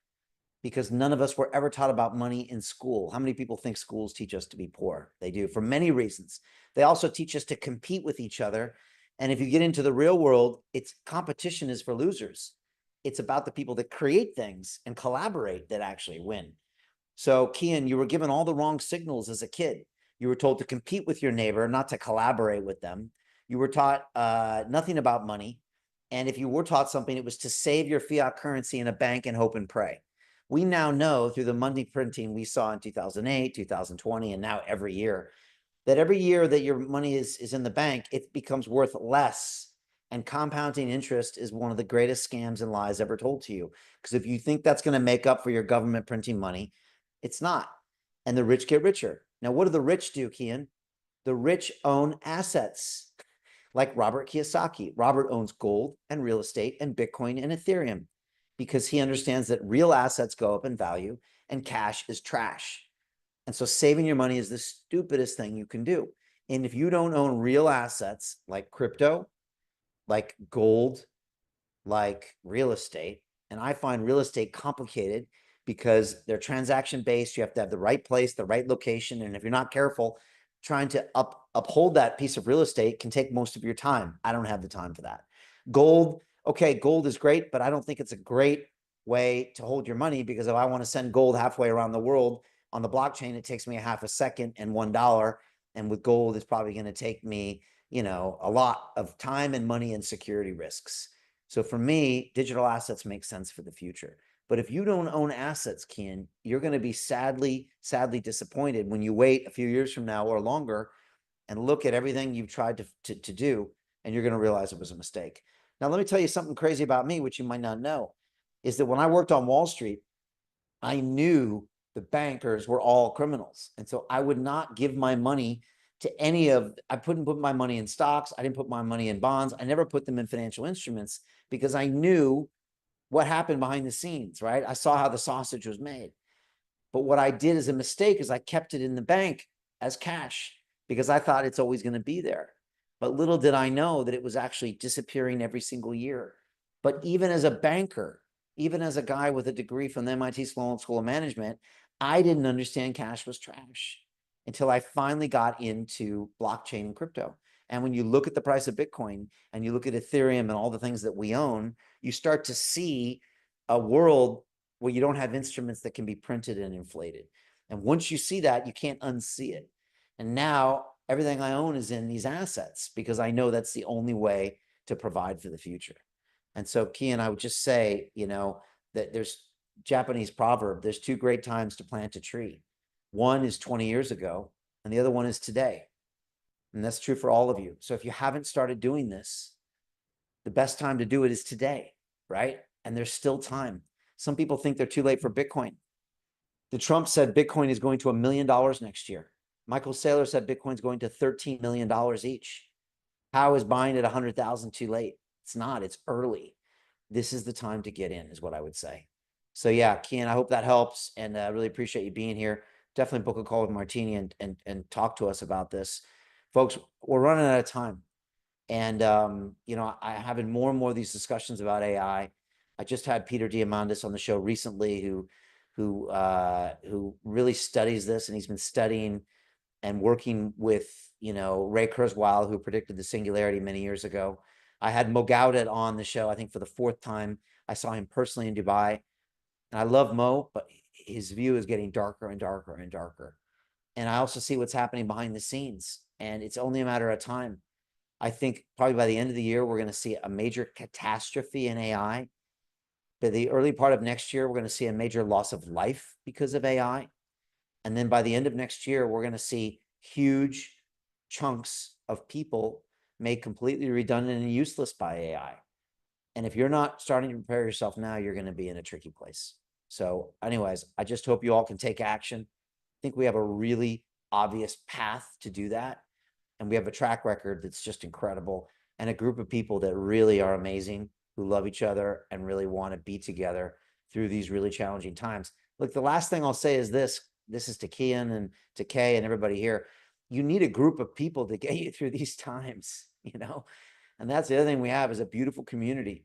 because none of us were ever taught about money in school. How many people think schools teach us to be poor? They do, for many reasons. They also teach us to compete with each other. And if you get into the real world, competition is for losers. It's about the people that create things and collaborate that actually win. So Kian, you were given all the wrong signals as a kid. You were told to compete with your neighbor, not to collaborate with them. You were taught nothing about money. And if you were taught something, it was to save your fiat currency in a bank and hope and pray. We now know through the money printing we saw in 2008, 2020, and now every year, that every year that your money is in the bank, it becomes worth less. And compounding interest is one of the greatest scams and lies ever told to you. Because if you think that's going to make up for your government printing money, it's not. And the rich get richer. Now, what do the rich do, Kian? The rich own assets, like Robert Kiyosaki. Robert owns gold and real estate and Bitcoin and Ethereum because he understands that real assets go up in value and cash is trash. And so saving your money is the stupidest thing you can do. And if you don't own real assets like crypto, like gold, like real estate, and I find real estate complicated because they're transaction based. You have to have the right place, the right location. And if you're not careful, trying to uphold that piece of real estate can take most of your time. I don't have the time for that. Gold, okay, gold is great, but I don't think it's a great way to hold your money because if I want to send gold halfway around the world on the blockchain, it takes me a half a second and $1. And with gold, it's probably going to take me, you know, a lot of time and money and security risks. So for me, digital assets make sense for the future. But if you don't own assets, Kian, you're going to be sadly disappointed when you wait a few years from now or longer and look at everything you've tried to do, and you're going to realize it was a mistake. Now, let me tell you something crazy about me, which you might not know, is that when I worked on Wall Street, I knew the bankers were all criminals. And so I would not give my money to I couldn't put my money in stocks. I didn't put my money in bonds. I never put them in financial instruments because I knew what happened behind the scenes, right? I saw how the sausage was made. But what I did as a mistake is I kept it in the bank as cash because I thought it's always going to be there. But little did I know that it was actually disappearing every single year. But even as a banker, even as a guy with a degree from the MIT Sloan School of Management, I didn't understand cash was trash until I finally got into blockchain and crypto. And when you look at the price of Bitcoin and you look at Ethereum and all the things that we own, you start to see a world where you don't have instruments that can be printed and inflated. And once you see that, you can't unsee it. And now everything I own is in these assets because I know that's the only way to provide for the future. And so, Kian, I would just say, you know, that there's Japanese proverb, there's two great times to plant a tree. One is 20 years ago, and the other one is today. And that's true for all of you. So if you haven't started doing this, the best time to do it is today, right? And there's still time. Some people think they're too late for Bitcoin. The Trump said Bitcoin is going to $1 million next year. Michael Saylor said Bitcoin's going to $13 million each. How is buying at 100,000 too late? It's not, it's early. This is the time to get in is what I would say. So yeah, Kian, I hope that helps. And I really appreciate you being here. Definitely book a call with Martini and talk to us about this. Folks, we're running out of time. And, I'm having more and more of these discussions about AI. I just had Peter Diamandis on the show recently who really studies this, and he's been studying and working with, Ray Kurzweil, who predicted the singularity many years ago. I had Mo Gaudet on the show, I think for the 4th time. I saw him personally in Dubai. And I love Mo, but his view is getting darker and darker and darker. And I also see what's happening behind the scenes. And it's only a matter of time. I think probably by the end of the year, we're going to see a major catastrophe in AI. By the early part of next year, we're going to see a major loss of life because of AI. And then by the end of next year, we're going to see huge chunks of people made completely redundant and useless by AI. And if you're not starting to prepare yourself now, you're going to be in a tricky place. So anyways, I just hope you all can take action. I think we have a really obvious path to do that. And we have a track record that's just incredible, and a group of people that really are amazing, who love each other and really want to be together through these really challenging times. Look, the last thing I'll say is this is to Kian and to Kay and everybody here. You need a group of people to get you through these times, and that's the other thing we have is a beautiful community.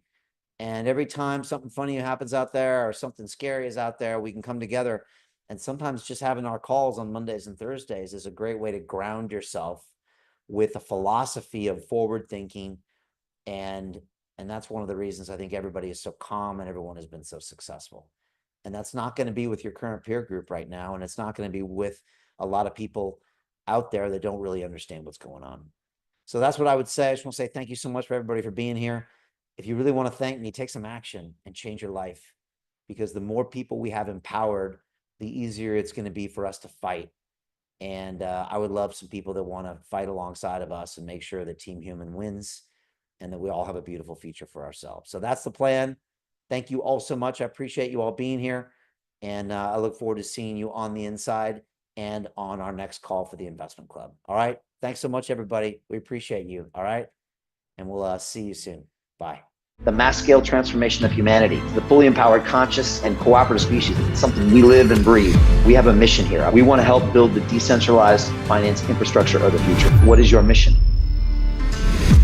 And every time something funny happens out there or something scary is out there, we can come together. And sometimes just having our calls on Mondays and Thursdays is a great way to ground yourself with a philosophy of forward thinking. And that's one of the reasons I think everybody is so calm and everyone has been so successful. And that's not going to be with your current peer group right now. And it's not going to be with a lot of people out there that don't really understand what's going on. So that's what I would say. I just want to say thank you so much for everybody for being here. If you really want to thank me, take some action and change your life, because the more people we have empowered, the easier it's going to be for us to fight. And I would love some people that want to fight alongside of us and make sure that Team Human wins and that we all have a beautiful future for ourselves. So that's the plan. Thank you all so much. I appreciate you all being here. And I look forward to seeing you on the inside and on our next call for the Investment Club. All right. Thanks so much, everybody. We appreciate you. All right. And we'll see you soon. Bye. The mass scale transformation of humanity, the fully empowered, conscious, and cooperative species. It's something we live and breathe. We have a mission here. We want to help build the decentralized finance infrastructure of the future. What is your mission?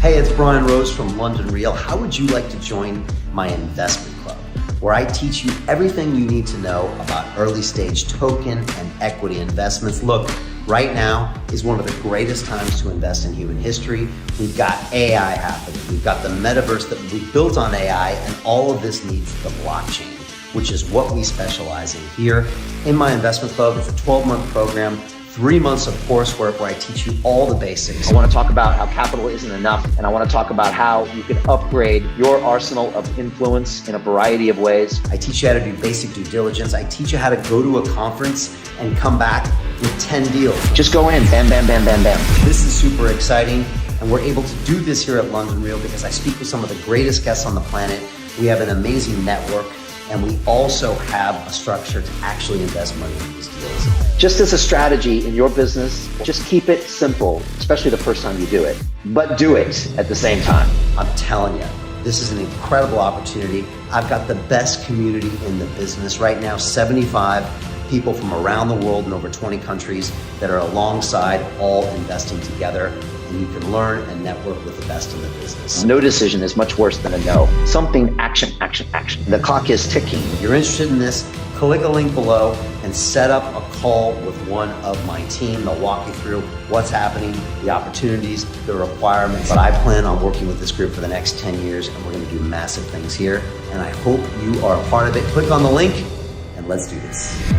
Hey, it's Brian Rose from London Real. How would you like to join my investment club, where I teach you everything you need to know about early stage token and equity investments? Look, right now is one of the greatest times to invest in human history. We've got AI happening. We've got the metaverse that we built on AI, and all of this needs the blockchain, which is what we specialize in here. In my investment club, it's a 12-month program, 3 months of coursework where I teach you all the basics. I want to talk about how capital isn't enough, and I want to talk about how you can upgrade your arsenal of influence in a variety of ways. I teach you how to do basic due diligence. I teach you how to go to a conference and come back with 10 deals. Just go in, bam, bam, bam, bam, bam. This is super exciting, and we're able to do this here at London Real because I speak with some of the greatest guests on the planet. We have an amazing network, and we also have a structure to actually invest money in these deals. Just as a strategy in your business, just keep it simple, especially the first time you do it, but do it at the same time. I'm telling you, this is an incredible opportunity. I've got the best community in the business right now, 75 people from around the world in over 20 countries that are alongside, all investing together. And you can learn and network with the best in the business. No decision is much worse than a no. Something, action, action, action. The clock is ticking. If you're interested in this, click a link below and set up a call with one of my team. They'll walk you through what's happening, the opportunities, the requirements. But I plan on working with this group for the next 10 years, and we're going to do massive things here. And I hope you are a part of it. Click on the link and let's do this.